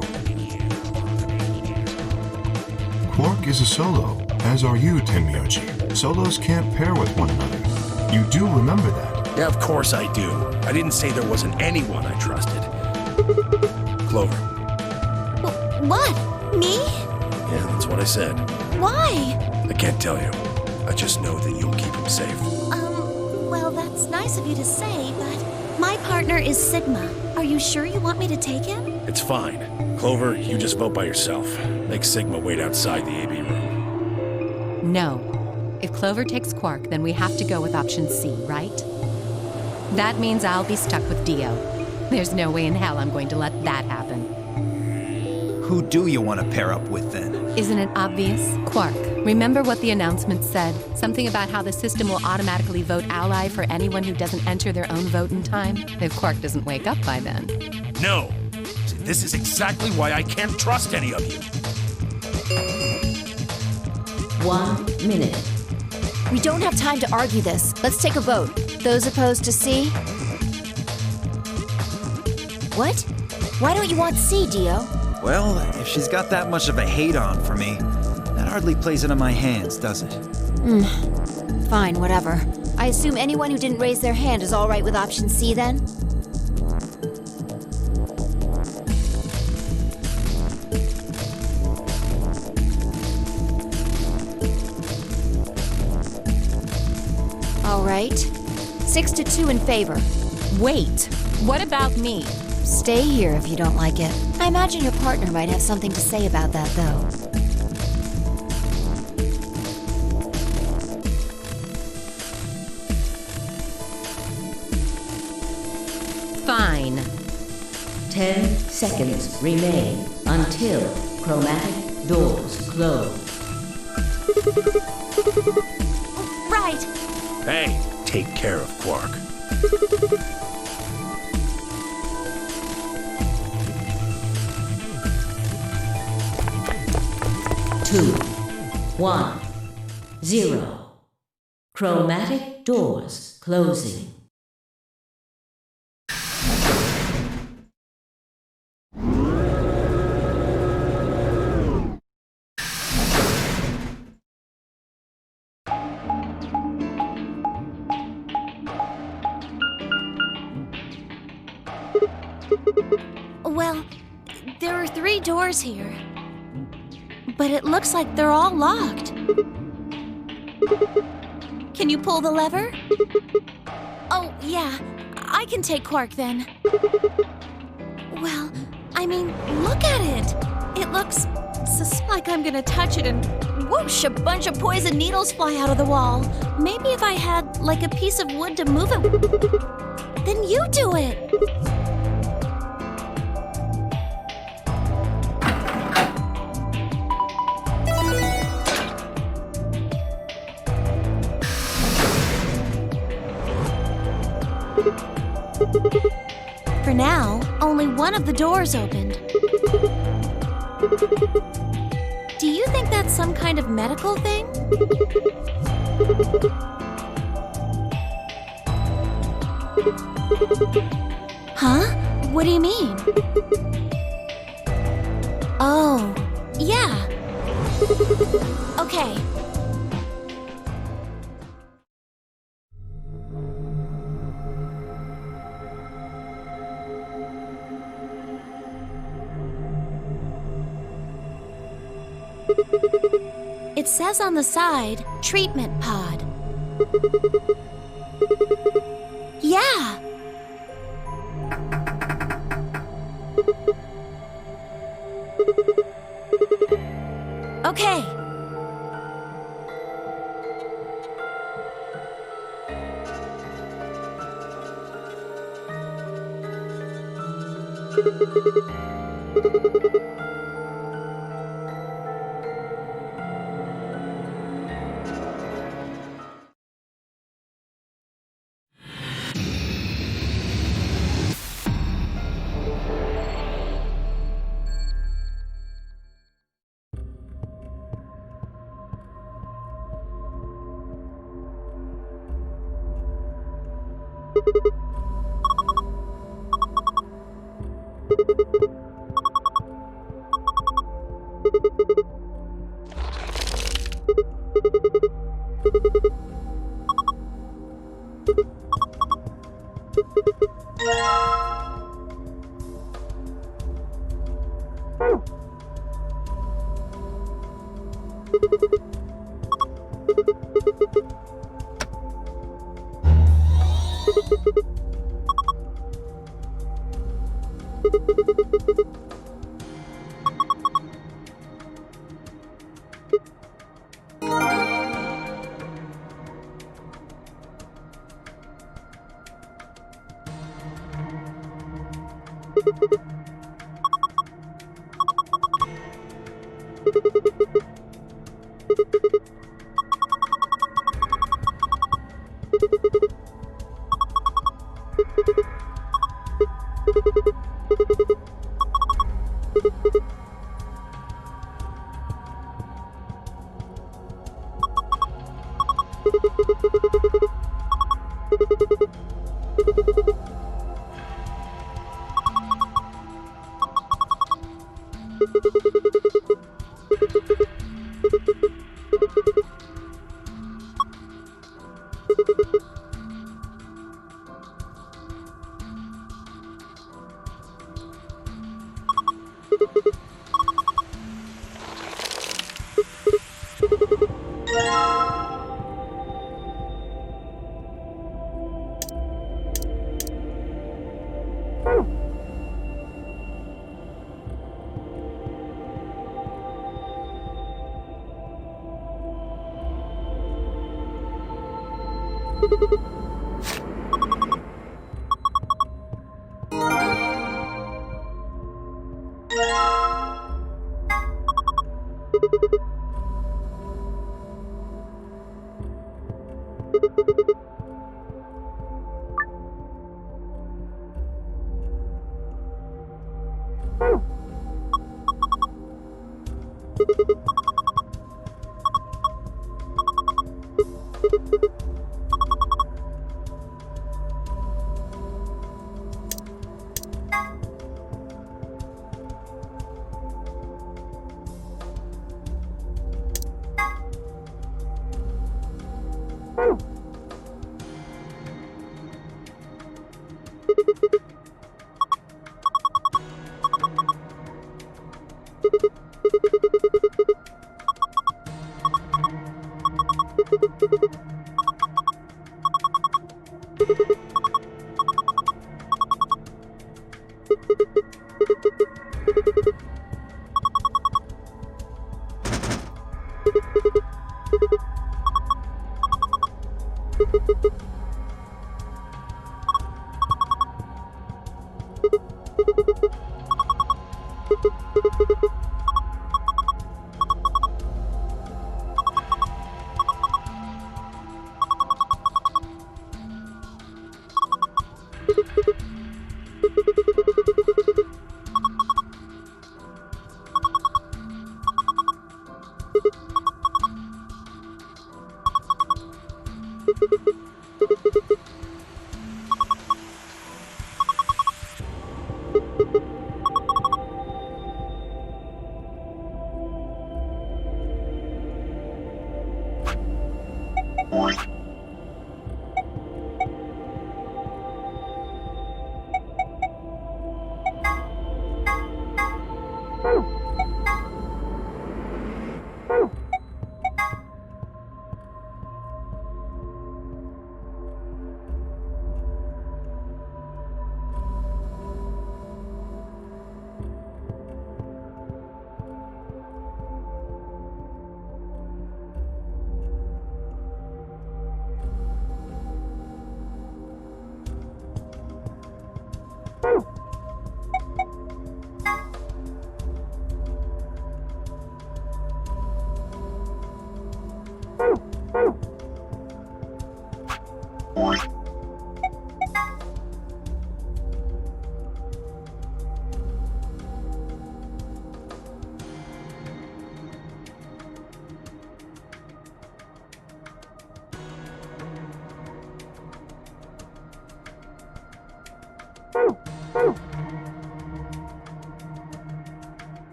Quark is a solo, as are you, Tenmyoji. Solos can't pair with one another. You do remember that? Yeah, of course I do. I didn't say there wasn't anyone I trusted. Clover. What? Me? Yeah, that's what I said. Why? I can't tell you. I just know that you'll keep him safe. Well, that's nice of you to say, but my partner is Sigma. Are you sure you want me to take him? It's fine. Clover, you just vote by yourself. Make Sigma wait outside the AB room. No. If Clover takes Quark, then we have to go with option C, right? That means I'll be stuck with Dio. There's no way in hell I'm going to let that happen. Who do you want to pair up with, then? Isn't it obvious? Quark. Remember what the announcement said? Something about how the system will automatically vote ally for anyone who doesn't enter their own vote in time? If Quark doesn't wake up by then. No! See, this is exactly why I can't trust any of you. 1 minute. We don't have time to argue this. Let's take a vote. Those opposed to C? What? Why don't you want C, Dio? Well, if she's got that much of a hate on for me, that hardly plays into my hands, does it? Fine, whatever. I assume anyone who didn't raise their hand is all right with option C then? All right. 6-2 in favor. Wait, what about me? Stay here if you don't like it. I imagine your partner might have something to say about that, though. Fine. 10 seconds remain until chromatic doors close. Right. Hey, take care of Quark. Two, 1, 0. Chromatic doors closing. Well, there are 3 doors here. But it looks like they're all locked. Can you pull the lever? Oh, yeah. I can take Quark then. Well, I mean, look at it. It looks like I'm gonna touch it and whoosh, a bunch of poison needles fly out of the wall. Maybe if I had, like, a piece of wood to move it. Then you do it. For now, only one of the doors opened. Do you think that's some kind of medical thing? Huh? What do you mean? Oh, yeah. Okay. It says on the side, treatment pod. Yeah. Okay.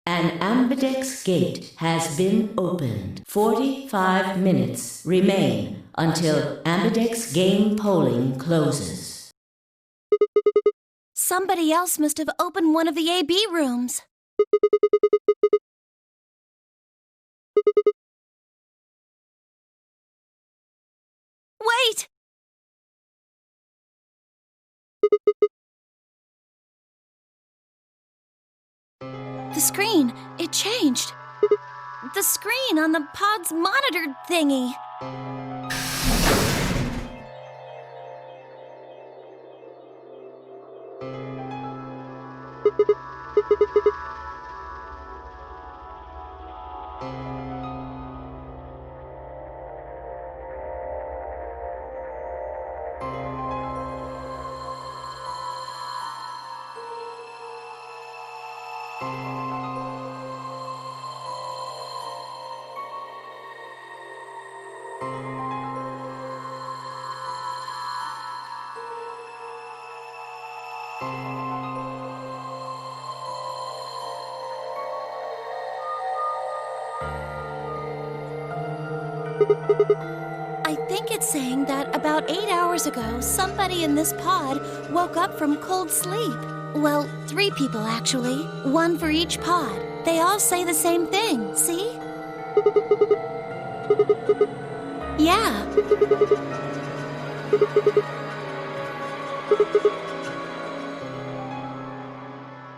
An ambidex gate has been opened. 45 minutes remain until ambidex game polling closes. Somebody else must have opened one of the AB rooms. Wait! The screen, it changed. The screen on the pod's monitor thingy. I think it's saying that about 8 hours ago, somebody in this pod woke up from cold sleep. Well, 3 people actually, 1 for each pod. They all say the same thing, see? Yeah.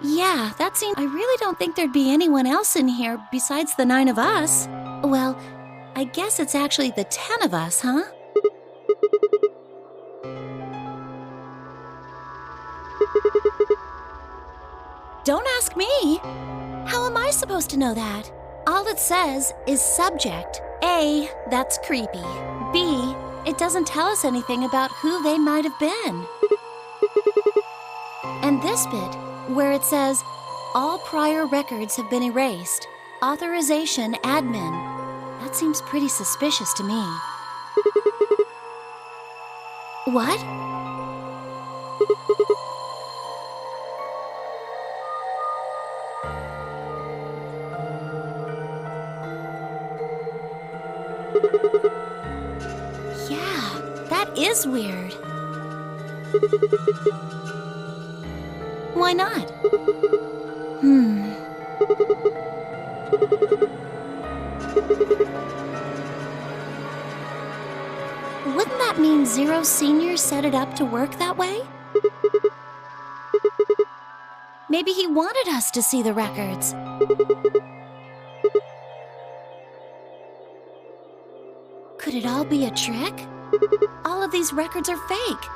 Yeah, that seems... I really don't think there'd be anyone else in here besides the 9 of us. Well, I guess it's actually the 10 of us, huh? Don't ask me. How am I supposed to know that? All it says is subject. A, that's creepy. B, it doesn't tell us anything about who they might have been. And this bit, where it says, all prior records have been erased. Authorization admin. That seems pretty suspicious to me. What? is weird. Why not? Wouldn't that mean Zero Senior set it up to work that way? Maybe he wanted us to see the records. Could it all be a trick? All of these records are fake.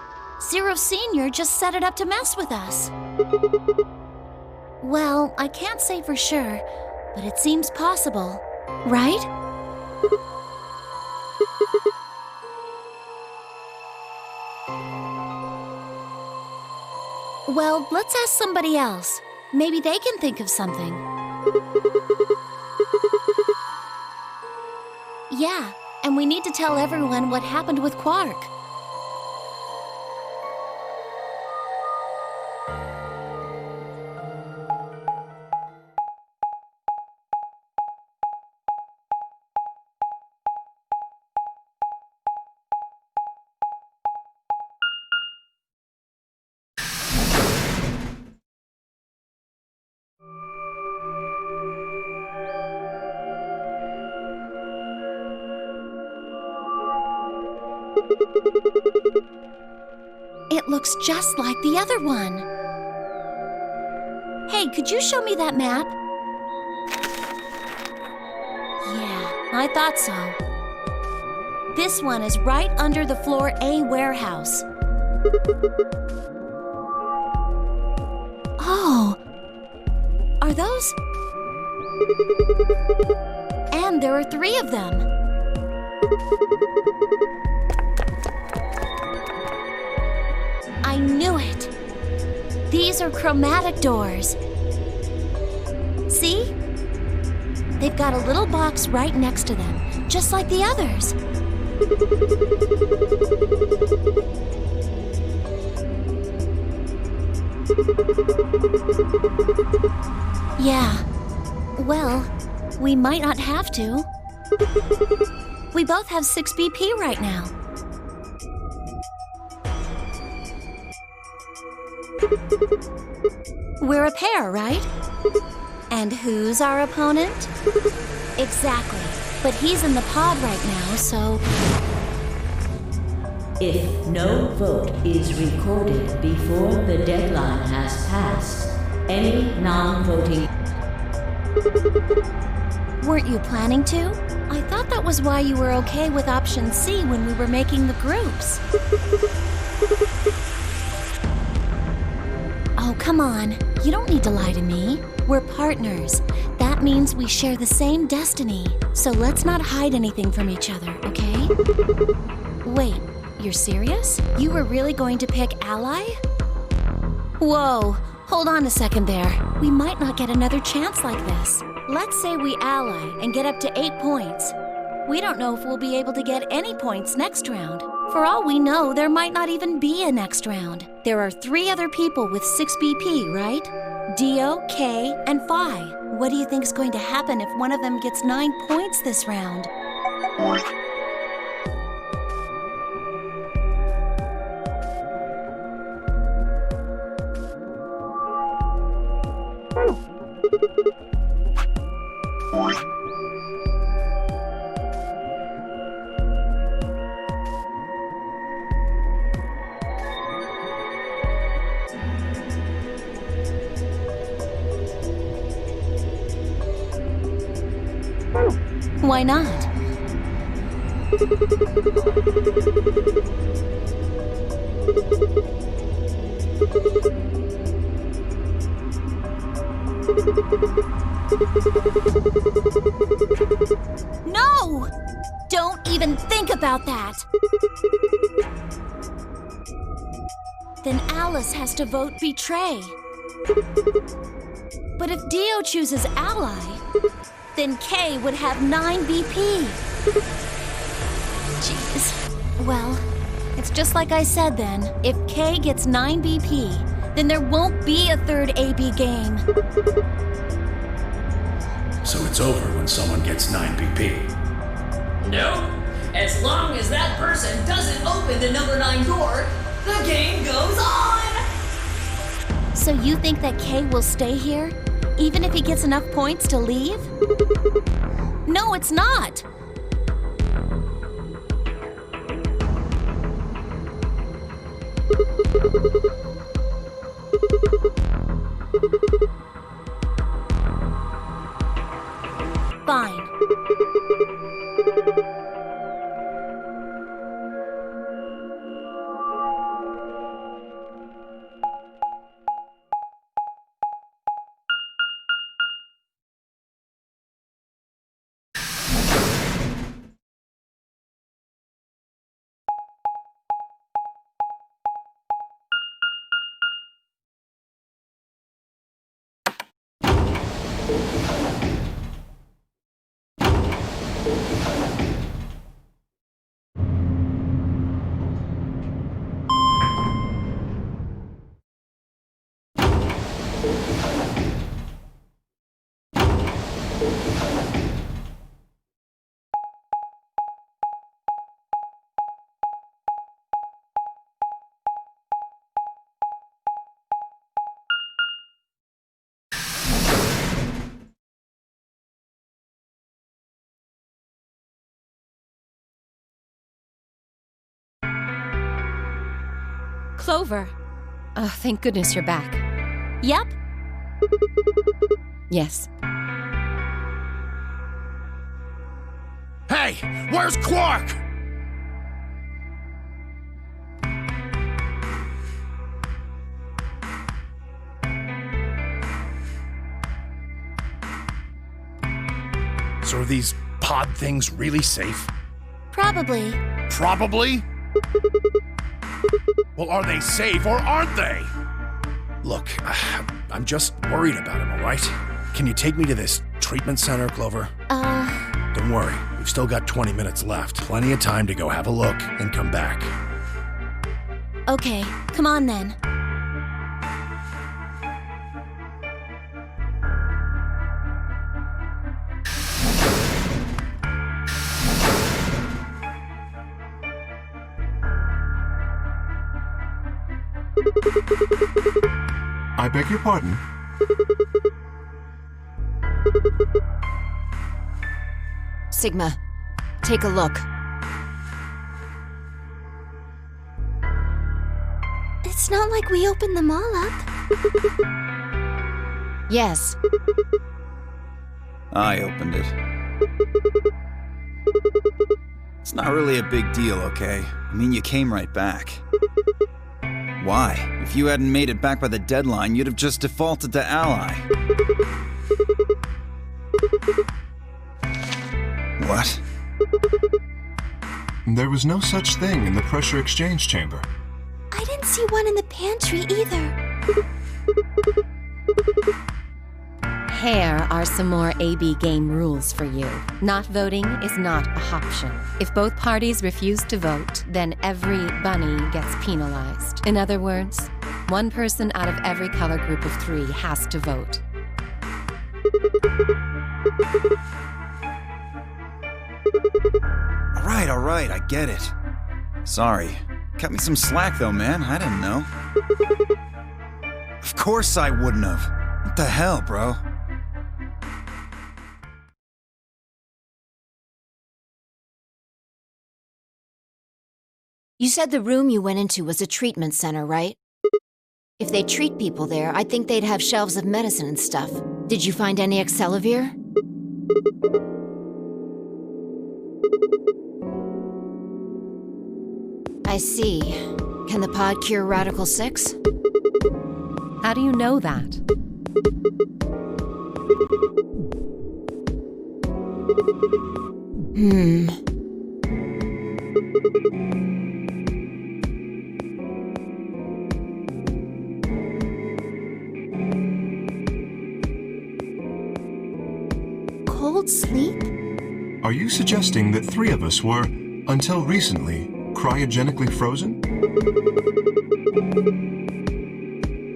Zero Senior just set it up to mess with us. Well, I can't say for sure, but it seems possible, right? Well, let's ask somebody else. Maybe they can think of something. Yeah, and we need to tell everyone what happened with Quark. It looks just like the other one. Hey, could you show me that map? Yeah, I thought so. This one is right under the floor A warehouse. Oh, are those? And there are 3 of them. I knew it! These are chromatic doors. See? They've got a little box right next to them, just like the others. Yeah. Well, we might not have to. We both have 6 BP right now. We're a pair, right? And who's our opponent? Exactly. But he's in the pod right now, so... If no vote is recorded before the deadline has passed, any non-voting... Weren't you planning to? I thought that was why you were okay with option C when we were making the groups. Oh, come on. You don't need to lie to me. We're partners. That means we share the same destiny. So let's not hide anything from each other, okay? Wait, you're serious? You were really going to pick Ally? Whoa, hold on a second there. We might not get another chance like this. Let's say we ally and get up to 8 points. We don't know if we'll be able to get any points next round. For all we know, there might not even be a next round. There are 3 other people with 6 BP, right? Dio, K, and Phi. What do you think is going to happen if one of them gets 9 points this round? Why not? No! Don't even think about that! Then Alice has to vote Betray. But if Dio chooses Ally, then K would have 9 BP. Jeez. Well, it's just like I said then. If K gets 9 BP, then there won't be a third AB game. So it's over when someone gets 9 BP. No, As long as that person doesn't open the number 9 door, the game goes on! So you think that Kay will stay here, even if he gets enough points to leave? No, it's not! Fine. Clover. Oh, thank goodness you're back. Yep. Yes. Hey, where's Quark? So are these pod things really safe? Probably. Probably? Well, are they safe or aren't they? Look, I'm just worried about him, all right? Can you take me to this treatment center, Clover? Don't worry, we've still got 20 minutes left. Plenty of time to go have a look and come back. Okay, come on then. I beg your pardon? Sigma, take a look. It's not like we opened them all up. Yes. I opened it. It's not really a big deal, okay? I mean, you came right back. Why? If you hadn't made it back by the deadline, you'd have just defaulted to Ally. What? There was no such thing in the pressure exchange chamber. I didn't see one in the pantry either. Here are some more AB game rules for you. Not voting is not a option. If both parties refuse to vote, then every bunny gets penalized. In other words, one person out of every color group of 3 has to vote. All right, I get it. Sorry. Cut me some slack though, man. I didn't know. Of course I wouldn't have. What the hell, bro? You said the room you went into was a treatment center, right? If they treat people there, I'd think they'd have shelves of medicine and stuff. Did you find any Accelavir? I see. Can the pod cure Radical 6? How do you know that? Cold sleep? Are you suggesting that 3 of us were, until recently, cryogenically frozen?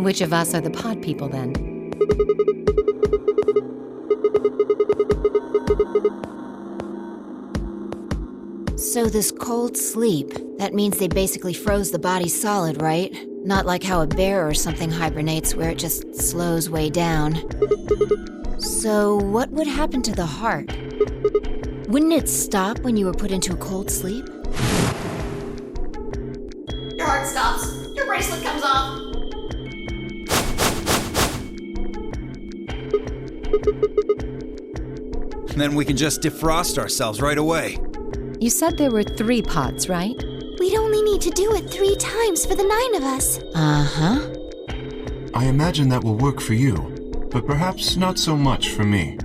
Which of us are the pod people then? So this cold sleep, that means they basically froze the body solid, right? Not like how a bear or something hibernates where it just slows way down. So what would happen to the heart? Wouldn't it stop when you were put into a cold sleep? Your heart stops. Your bracelet comes off. Then we can just defrost ourselves right away. You said there were 3 pods, right? We'd only need to do it 3 times for the 9 of us. Uh-huh. I imagine that will work for you, but perhaps not so much for me.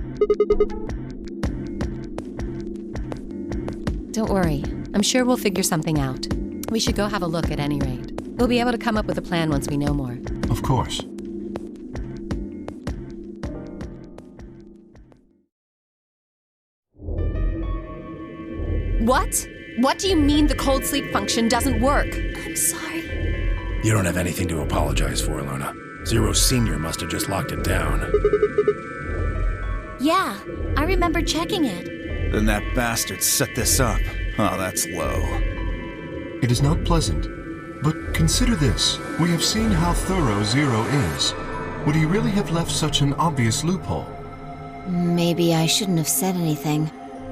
Don't worry. I'm sure we'll figure something out. We should go have a look at any rate. We'll be able to come up with a plan once we know more. Of course. What? What do you mean the cold sleep function doesn't work? I'm sorry. You don't have anything to apologize for, Luna. Zero Senior must have just locked it down. Yeah, I remember checking it. Then that bastard set this up. Oh, that's low. It is not pleasant, but consider this. We have seen how thorough Zero is. Would he really have left such an obvious loophole? Maybe I shouldn't have said anything.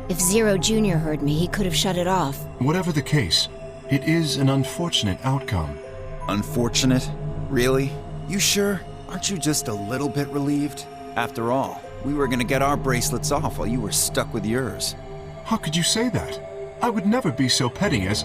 If Zero Jr. heard me, he could have shut it off. Whatever the case, it is an unfortunate outcome. Unfortunate? Really? You sure? Aren't you just a little bit relieved? After all, we were gonna get our bracelets off while you were stuck with yours. How could you say that? I would never be so petty as...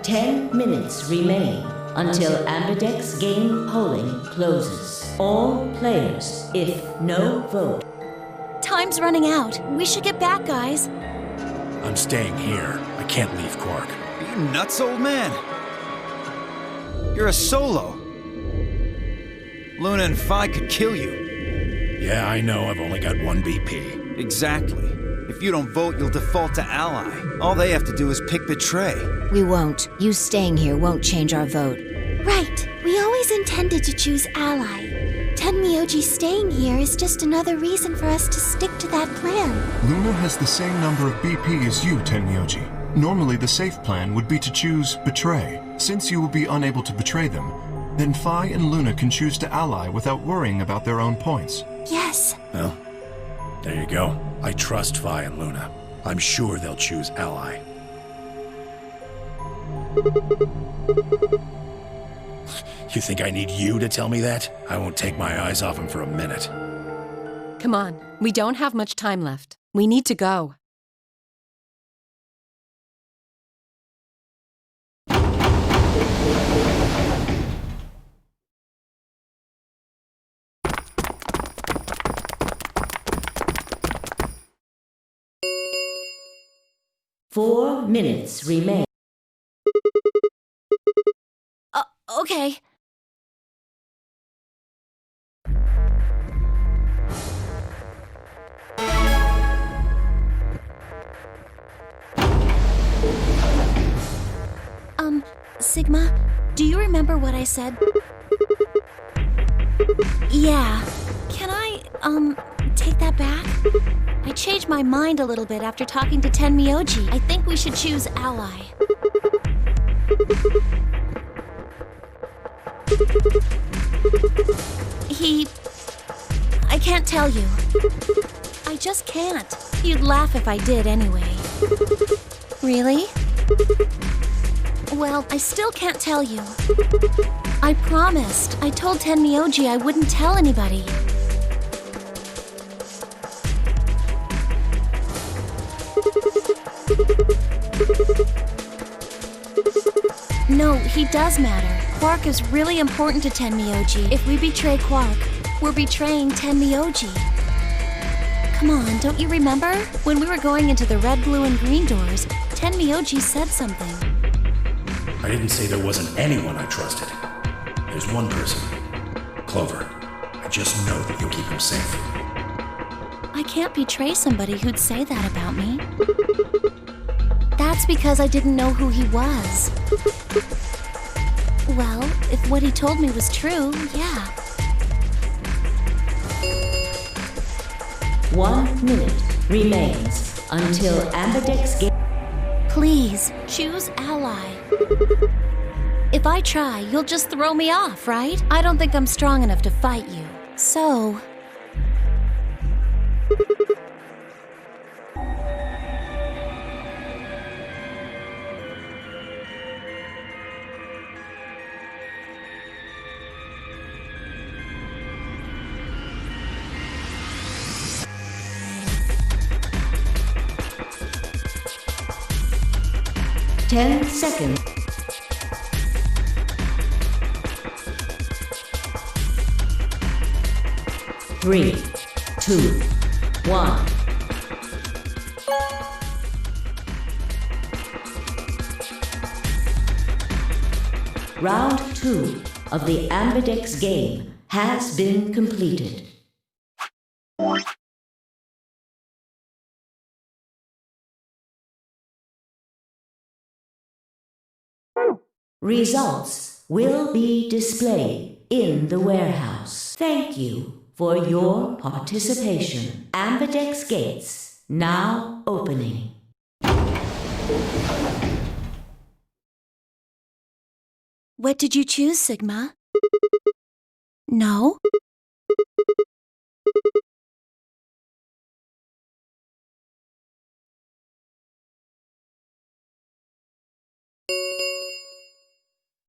Ten minutes remain until Ambidex game polling closes. All players, if no vote. Time's running out. We should get back, guys. I'm staying here. I can't leave Quark. Are you nuts, old man? You're a solo. Luna and Phi could kill you. Yeah, I know. I've only got 1 BP. Exactly. If you don't vote, you'll default to ally. All they have to do is pick Betray. We won't. You staying here won't change our vote. Right. We always intended to choose ally. Tenmyoji staying here is just another reason for us to stick to that plan. Luna has the same number of BP as you, Tenmyoji. Normally, the safe plan would be to choose Betray. Since you will be unable to betray them, then Phi and Luna can choose to ally without worrying about their own points. Yes. Well, there you go. I trust Phi and Luna. I'm sure they'll choose ally. You think I need you to tell me that? I won't take my eyes off him for a minute. Come on. We don't have much time left. We need to go. Four minutes remain. Okay. Sigma, do you remember what I said? Yeah. Can I, take that back? I changed my mind a little bit after talking to Tenmyoji. I think we should choose ally. I can't tell you. I just can't. You'd laugh if I did anyway. Really? Well, I still can't tell you. I promised. I told Tenmyoji I wouldn't tell anybody. No, he does matter. Quark is really important to Tenmyoji. If we betray Quark, we're betraying Tenmyoji. Come on, don't you remember? When we were going into the red, blue, and green doors, Tenmyoji said something. I didn't say there wasn't anyone I trusted. There's one person. Clover. I just know that you'll keep him safe. I can't betray somebody who'd say that about me. That's because I didn't know who he was. Well, if what he told me was true, yeah. 1 minute remains until Ambidex Gate. Please, choose ally. If I try, you'll just throw me off, right? I don't think I'm strong enough to fight you. So... Ten seconds. Three, two, one. Round 2 of the Ambidex game has been completed. Results will be displayed in the warehouse. Thank you for your participation. Ambidex gates now opening. What did you choose, Sigma? No?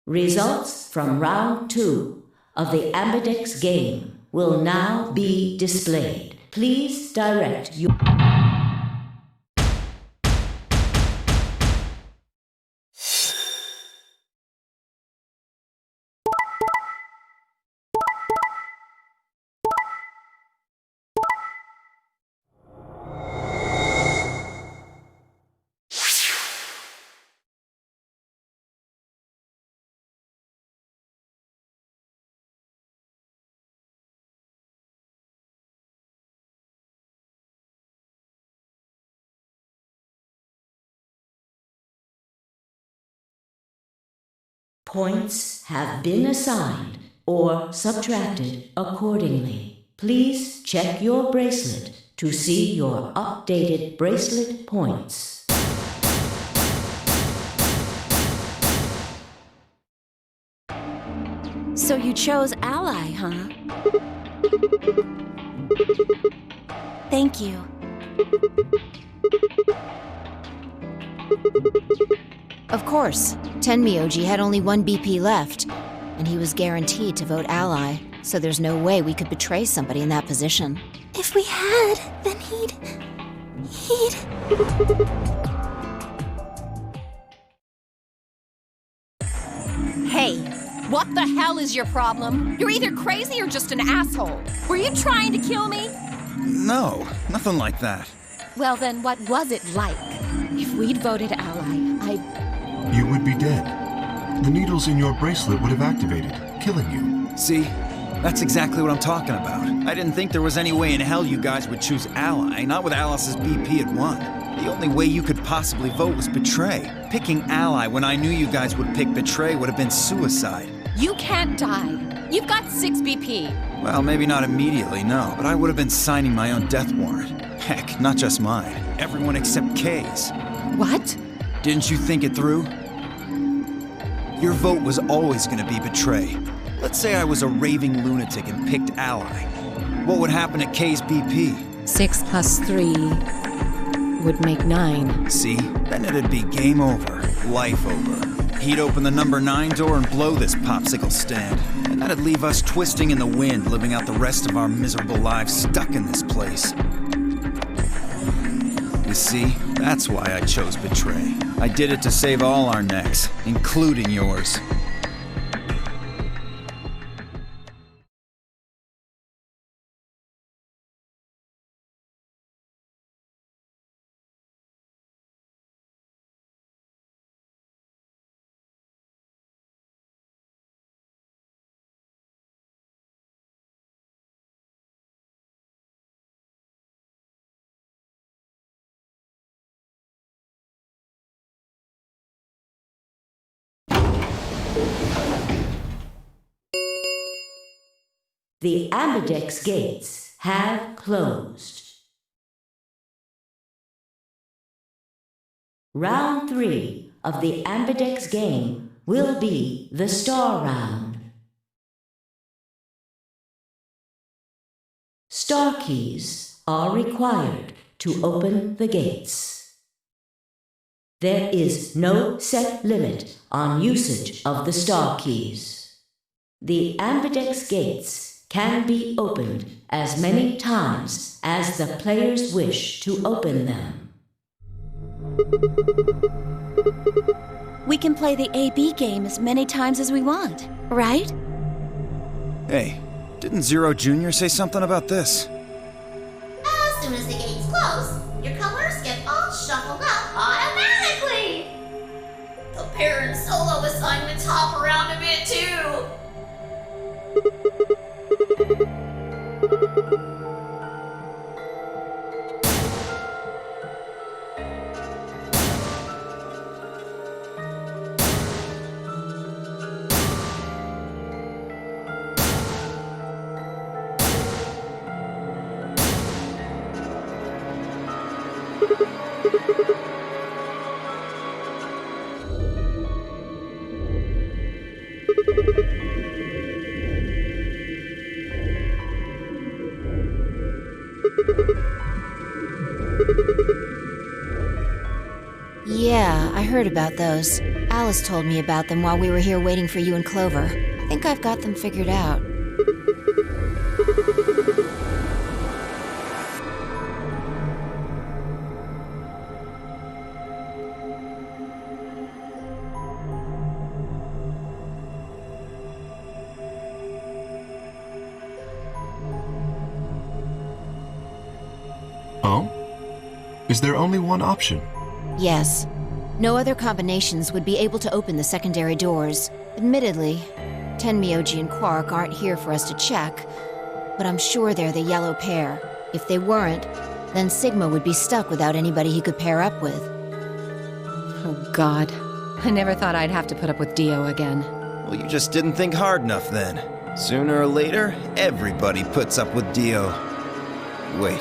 Results from round 2 of the Ambidex game will now be displayed. Please direct your... Points have been assigned or subtracted accordingly. Please check your bracelet to see your updated bracelet points. So you chose ally, huh? Thank you. Of course, Tenmyoji had only 1 BP left, and he was guaranteed to vote ally, so there's no way we could betray somebody in that position. If we had, then he'd... Hey, what the hell is your problem? You're either crazy or just an asshole. Were you trying to kill me? No, nothing like that. Well then, what was it like? If we'd voted ally, You would be dead. The needles in your bracelet would have activated, killing you. See? That's exactly what I'm talking about. I didn't think there was any way in hell you guys would choose ally, not with Alice's BP at 1. The only way you could possibly vote was betray. Picking ally when I knew you guys would pick betray would have been suicide. You can't die. You've got 6 BP. Well, maybe not immediately, no, but I would have been signing my own death warrant. Heck, not just mine. Everyone except Kay's. What? Didn't you think it through? Your vote was always going to be betray. Let's say I was a raving lunatic and picked ally. What would happen at Kay's BP? 6 plus 3 would make 9. See? Then it'd be game over. Life over. He'd open the number 9 door and blow this popsicle stand. And that'd leave us twisting in the wind, living out the rest of our miserable lives stuck in this place. You see, that's why I chose betray. I did it to save all our necks, including yours. The Ambidex gates have closed. Round 3 of the Ambidex game will be the Star Round. Star keys are required to open the gates. There is no set limit on usage of the star keys. The Ambidex gates can be opened as many times as the players wish to open them. We can play the AB game as many times as we want, right? Hey, didn't Zero Jr. say something about this? As soon as the gates close, your colors get all shuffled up automatically. The parent solo assignments hop around a bit too. Yeah, I heard about those. Alice told me about them while we were here waiting for you and Clover. I think I've got them figured out. Oh? Is there only one option? Yes. No other combinations would be able to open the secondary doors. Admittedly, Tenmyoji and Quark aren't here for us to check, but I'm sure they're the yellow pair. If they weren't, then Sigma would be stuck without anybody he could pair up with. Oh, God. I never thought I'd have to put up with Dio again. Well, you just didn't think hard enough then. Sooner or later, everybody puts up with Dio. Wait.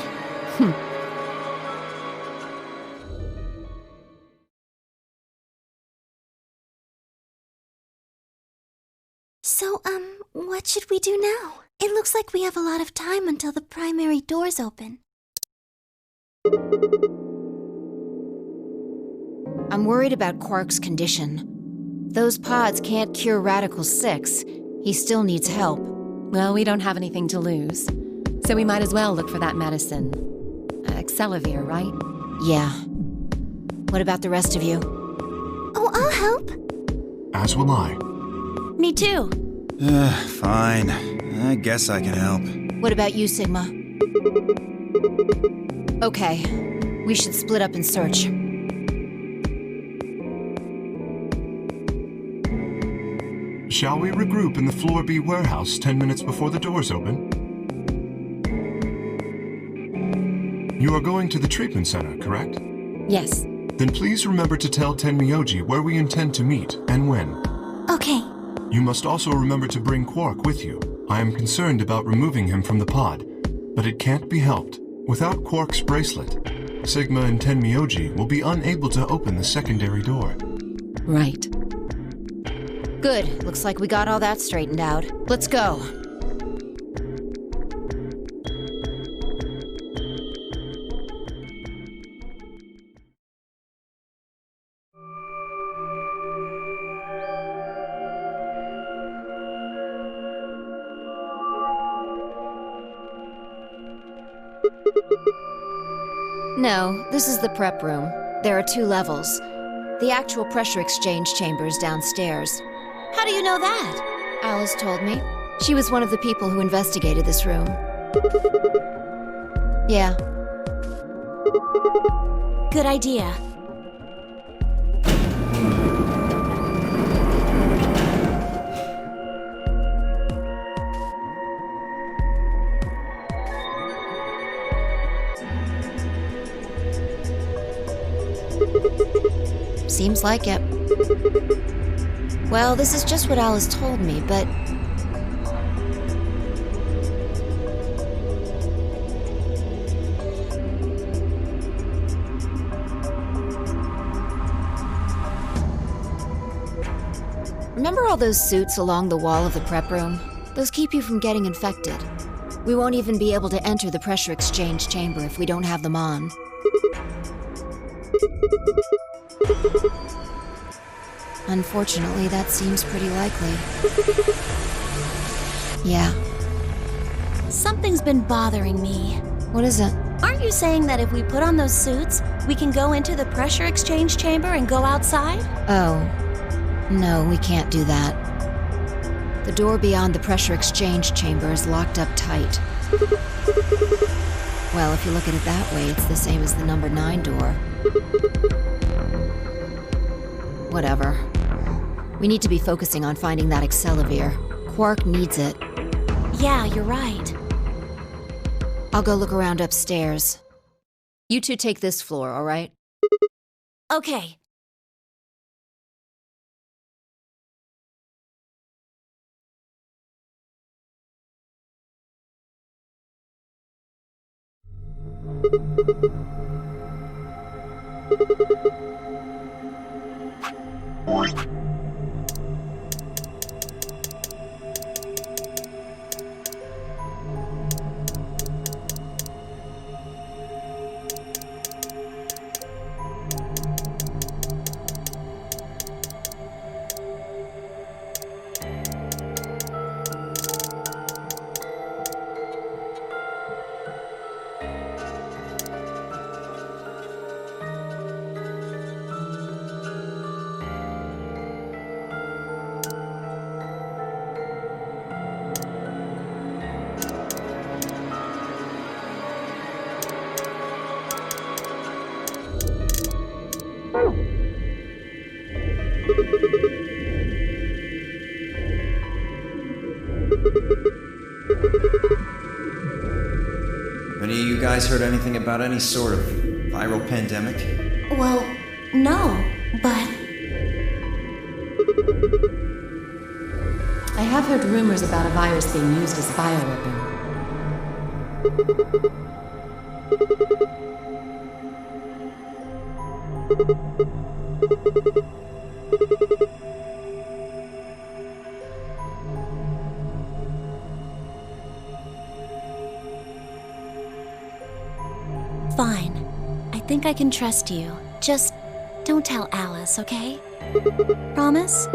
So, what should we do now? It looks like we have a lot of time until the primary doors open. I'm worried about Quark's condition. Those pods can't cure Radical 6. He still needs help. Well, we don't have anything to lose, so we might as well look for that medicine. Accelavir, right? Yeah. What about the rest of you? Oh, I'll help. As will I. Me too. Fine. I guess I can help. What about you, Sigma? Okay. We should split up and search. Shall we regroup in the Floor B warehouse 10 minutes before the doors open? You are going to the treatment center, correct? Yes. Then please remember to tell Tenmyoji where we intend to meet and when. Okay. You must also remember to bring Quark with you. I am concerned about removing him from the pod, but it can't be helped. Without Quark's bracelet, Sigma and Tenmyoji will be unable to open the secondary door. Right. Good. Looks like we got all that straightened out. Let's go. No, this is the prep room. There are 2 levels. The actual pressure exchange chamber is downstairs. How do you know that? Alice told me. She was one of the people who investigated this room. Yeah. Good idea. Seems like it. Well, this is just what Alice told me, but... Remember all those suits along the wall of the prep room? Those keep you from getting infected. We won't even be able to enter the pressure exchange chamber if we don't have them on. Unfortunately, that seems pretty likely. Yeah. Something's been bothering me. What is it? Aren't you saying that if we put on those suits, we can go into the pressure exchange chamber and go outside? Oh. No, we can't do that. The door beyond the pressure exchange chamber is locked up tight. Well, if you look at it that way, it's the same as the number 9 door. Whatever. We need to be focusing on finding that Accelavir. Quark needs it. Yeah, you're right. I'll go look around upstairs. You two take this floor, all right? Okay. Have any of you guys heard anything about any sort of viral pandemic? Well, no, but... I have heard rumors about a virus being used as a bioweapon. Fine. I think I can trust you. Just don't tell Alice, okay? Promise?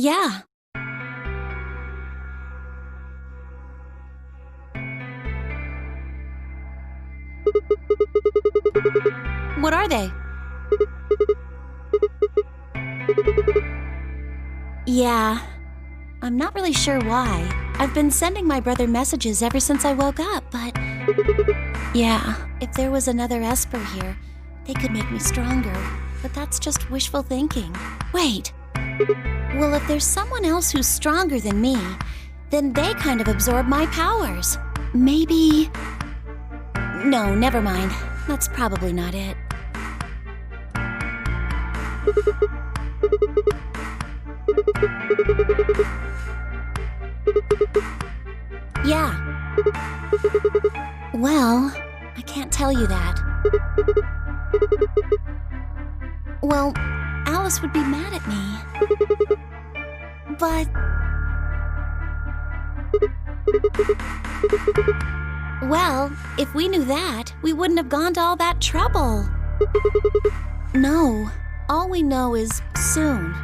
Yeah. What are they? Yeah. I'm not really sure why. I've been sending my brother messages ever since I woke up, but... Yeah, if there was another Esper here, they could make me stronger. But that's just wishful thinking. Wait. Well, if there's someone else who's stronger than me, then they kind of absorb my powers. Maybe... No, never mind. That's probably not it. Yeah. Well, I can't tell you that. Well, Alice would be mad at me. But... Well, if we knew that, we wouldn't have gone to all that trouble. No, all we know is soon.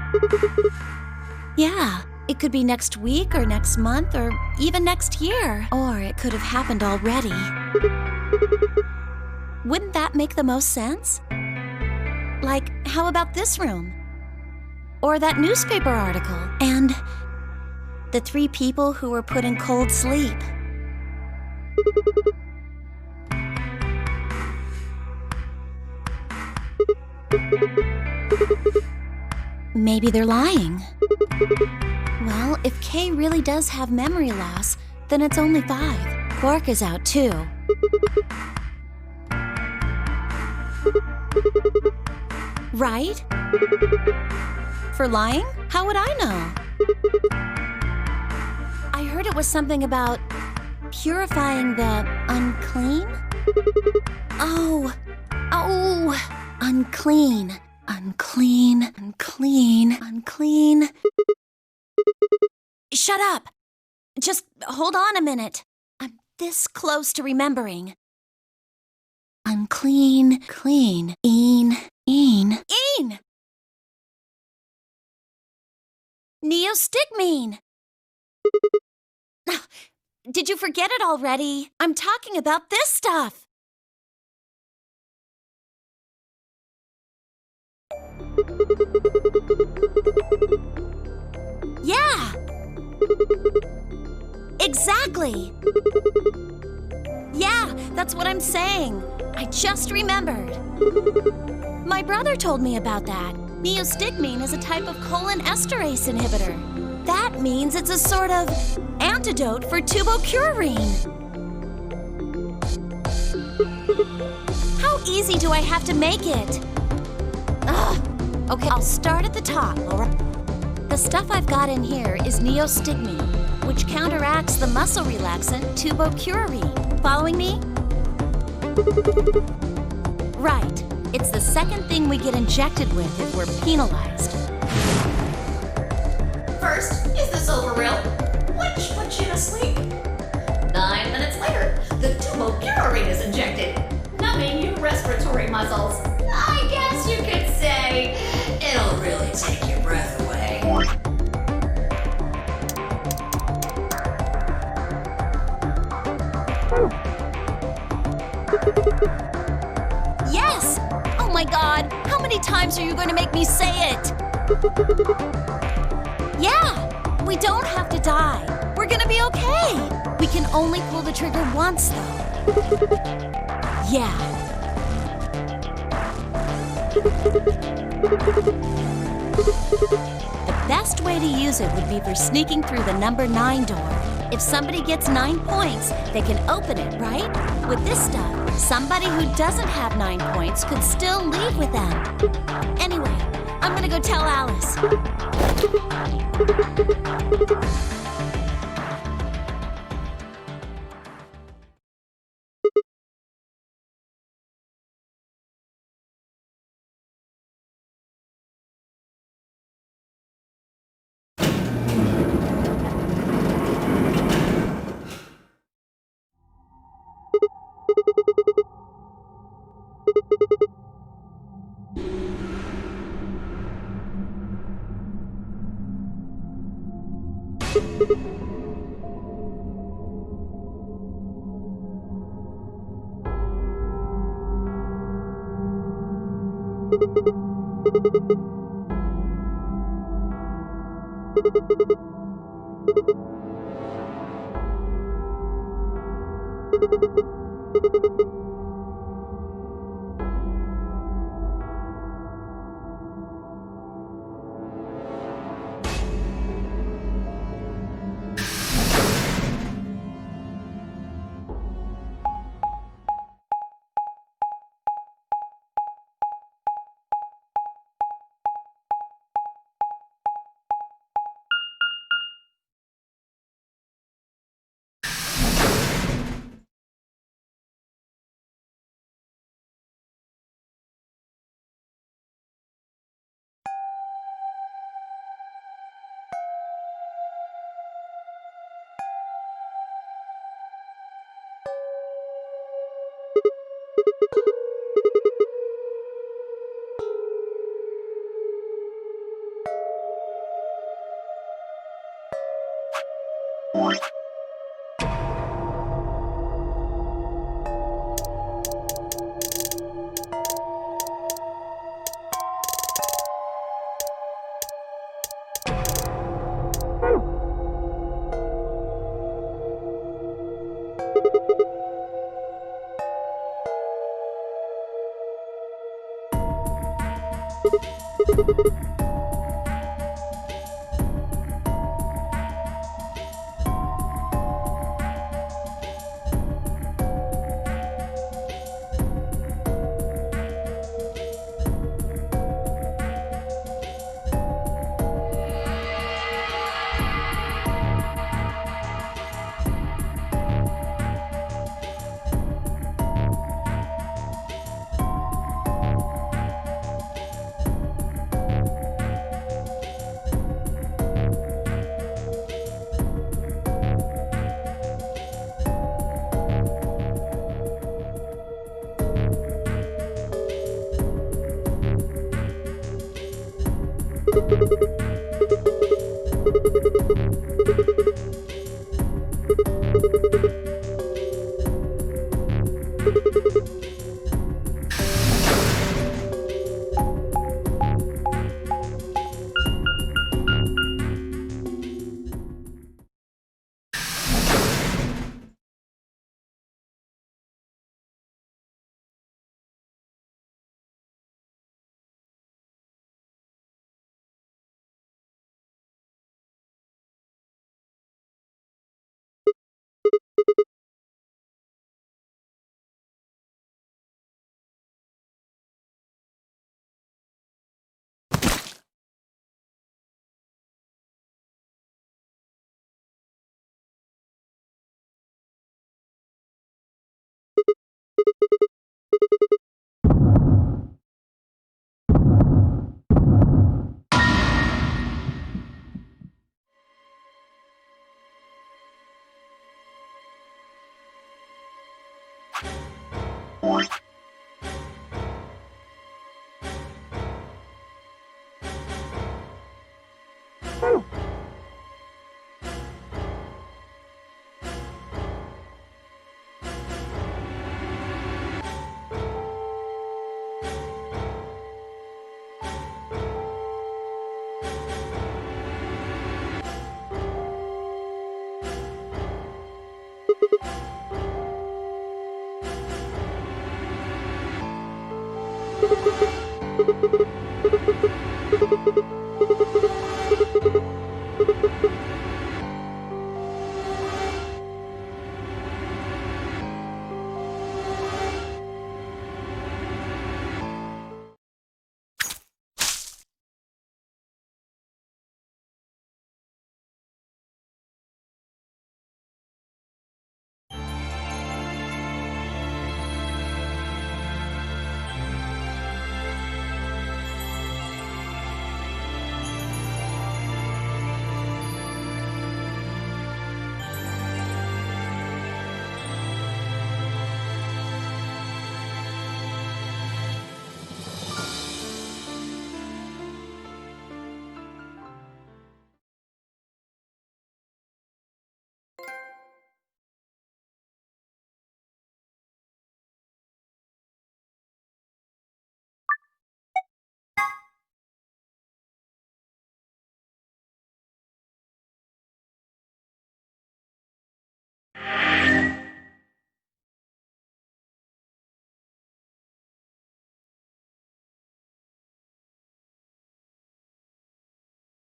Yeah, it could be next week or next month or even next year. Or it could have happened already. Wouldn't that make the most sense? Like, how about this room? Or that newspaper article? And the 3 people who were put in cold sleep. Maybe they're lying. Well, if Kay really does have memory loss, then it's only 5. Quark is out too. Right? For lying? How would I know? I heard it was something about purifying the unclean? Oh, unclean. Unclean, unclean, unclean. Shut up! Just hold on a minute. I'm this close to remembering. Unclean, clean, een. Neostigmine! Did you forget it already? I'm talking about this stuff. Yeah! Exactly! Yeah, that's what I'm saying. I just remembered. My brother told me about that. Neostigmine is a type of cholinesterase inhibitor. That means it's a sort of antidote for tubocurarine. How easy do I have to make it? Ugh. Okay, I'll start at the top, Laura. The stuff I've got in here is neostigmine, which counteracts the muscle relaxant tubocurarine. Following me? Right. It's the second thing we get injected with if we're penalized. First, is this over real? Which put you to sleep. 9 minutes later, the tubocurarine is injected, numbing your respiratory muscles. I guess you could say it'll really take your breath away. Yes! Oh my God, how many times are you going to make me say it? Yeah, we don't have to die. We're going to be okay. We can only pull the trigger once, though. Yeah. The best way to use it would be for sneaking through the number 9 door. If somebody gets 9 points, they can open it, right? With this stuff, somebody who doesn't have 9 points could still leave with them. Anyway, I'm gonna go tell Alice.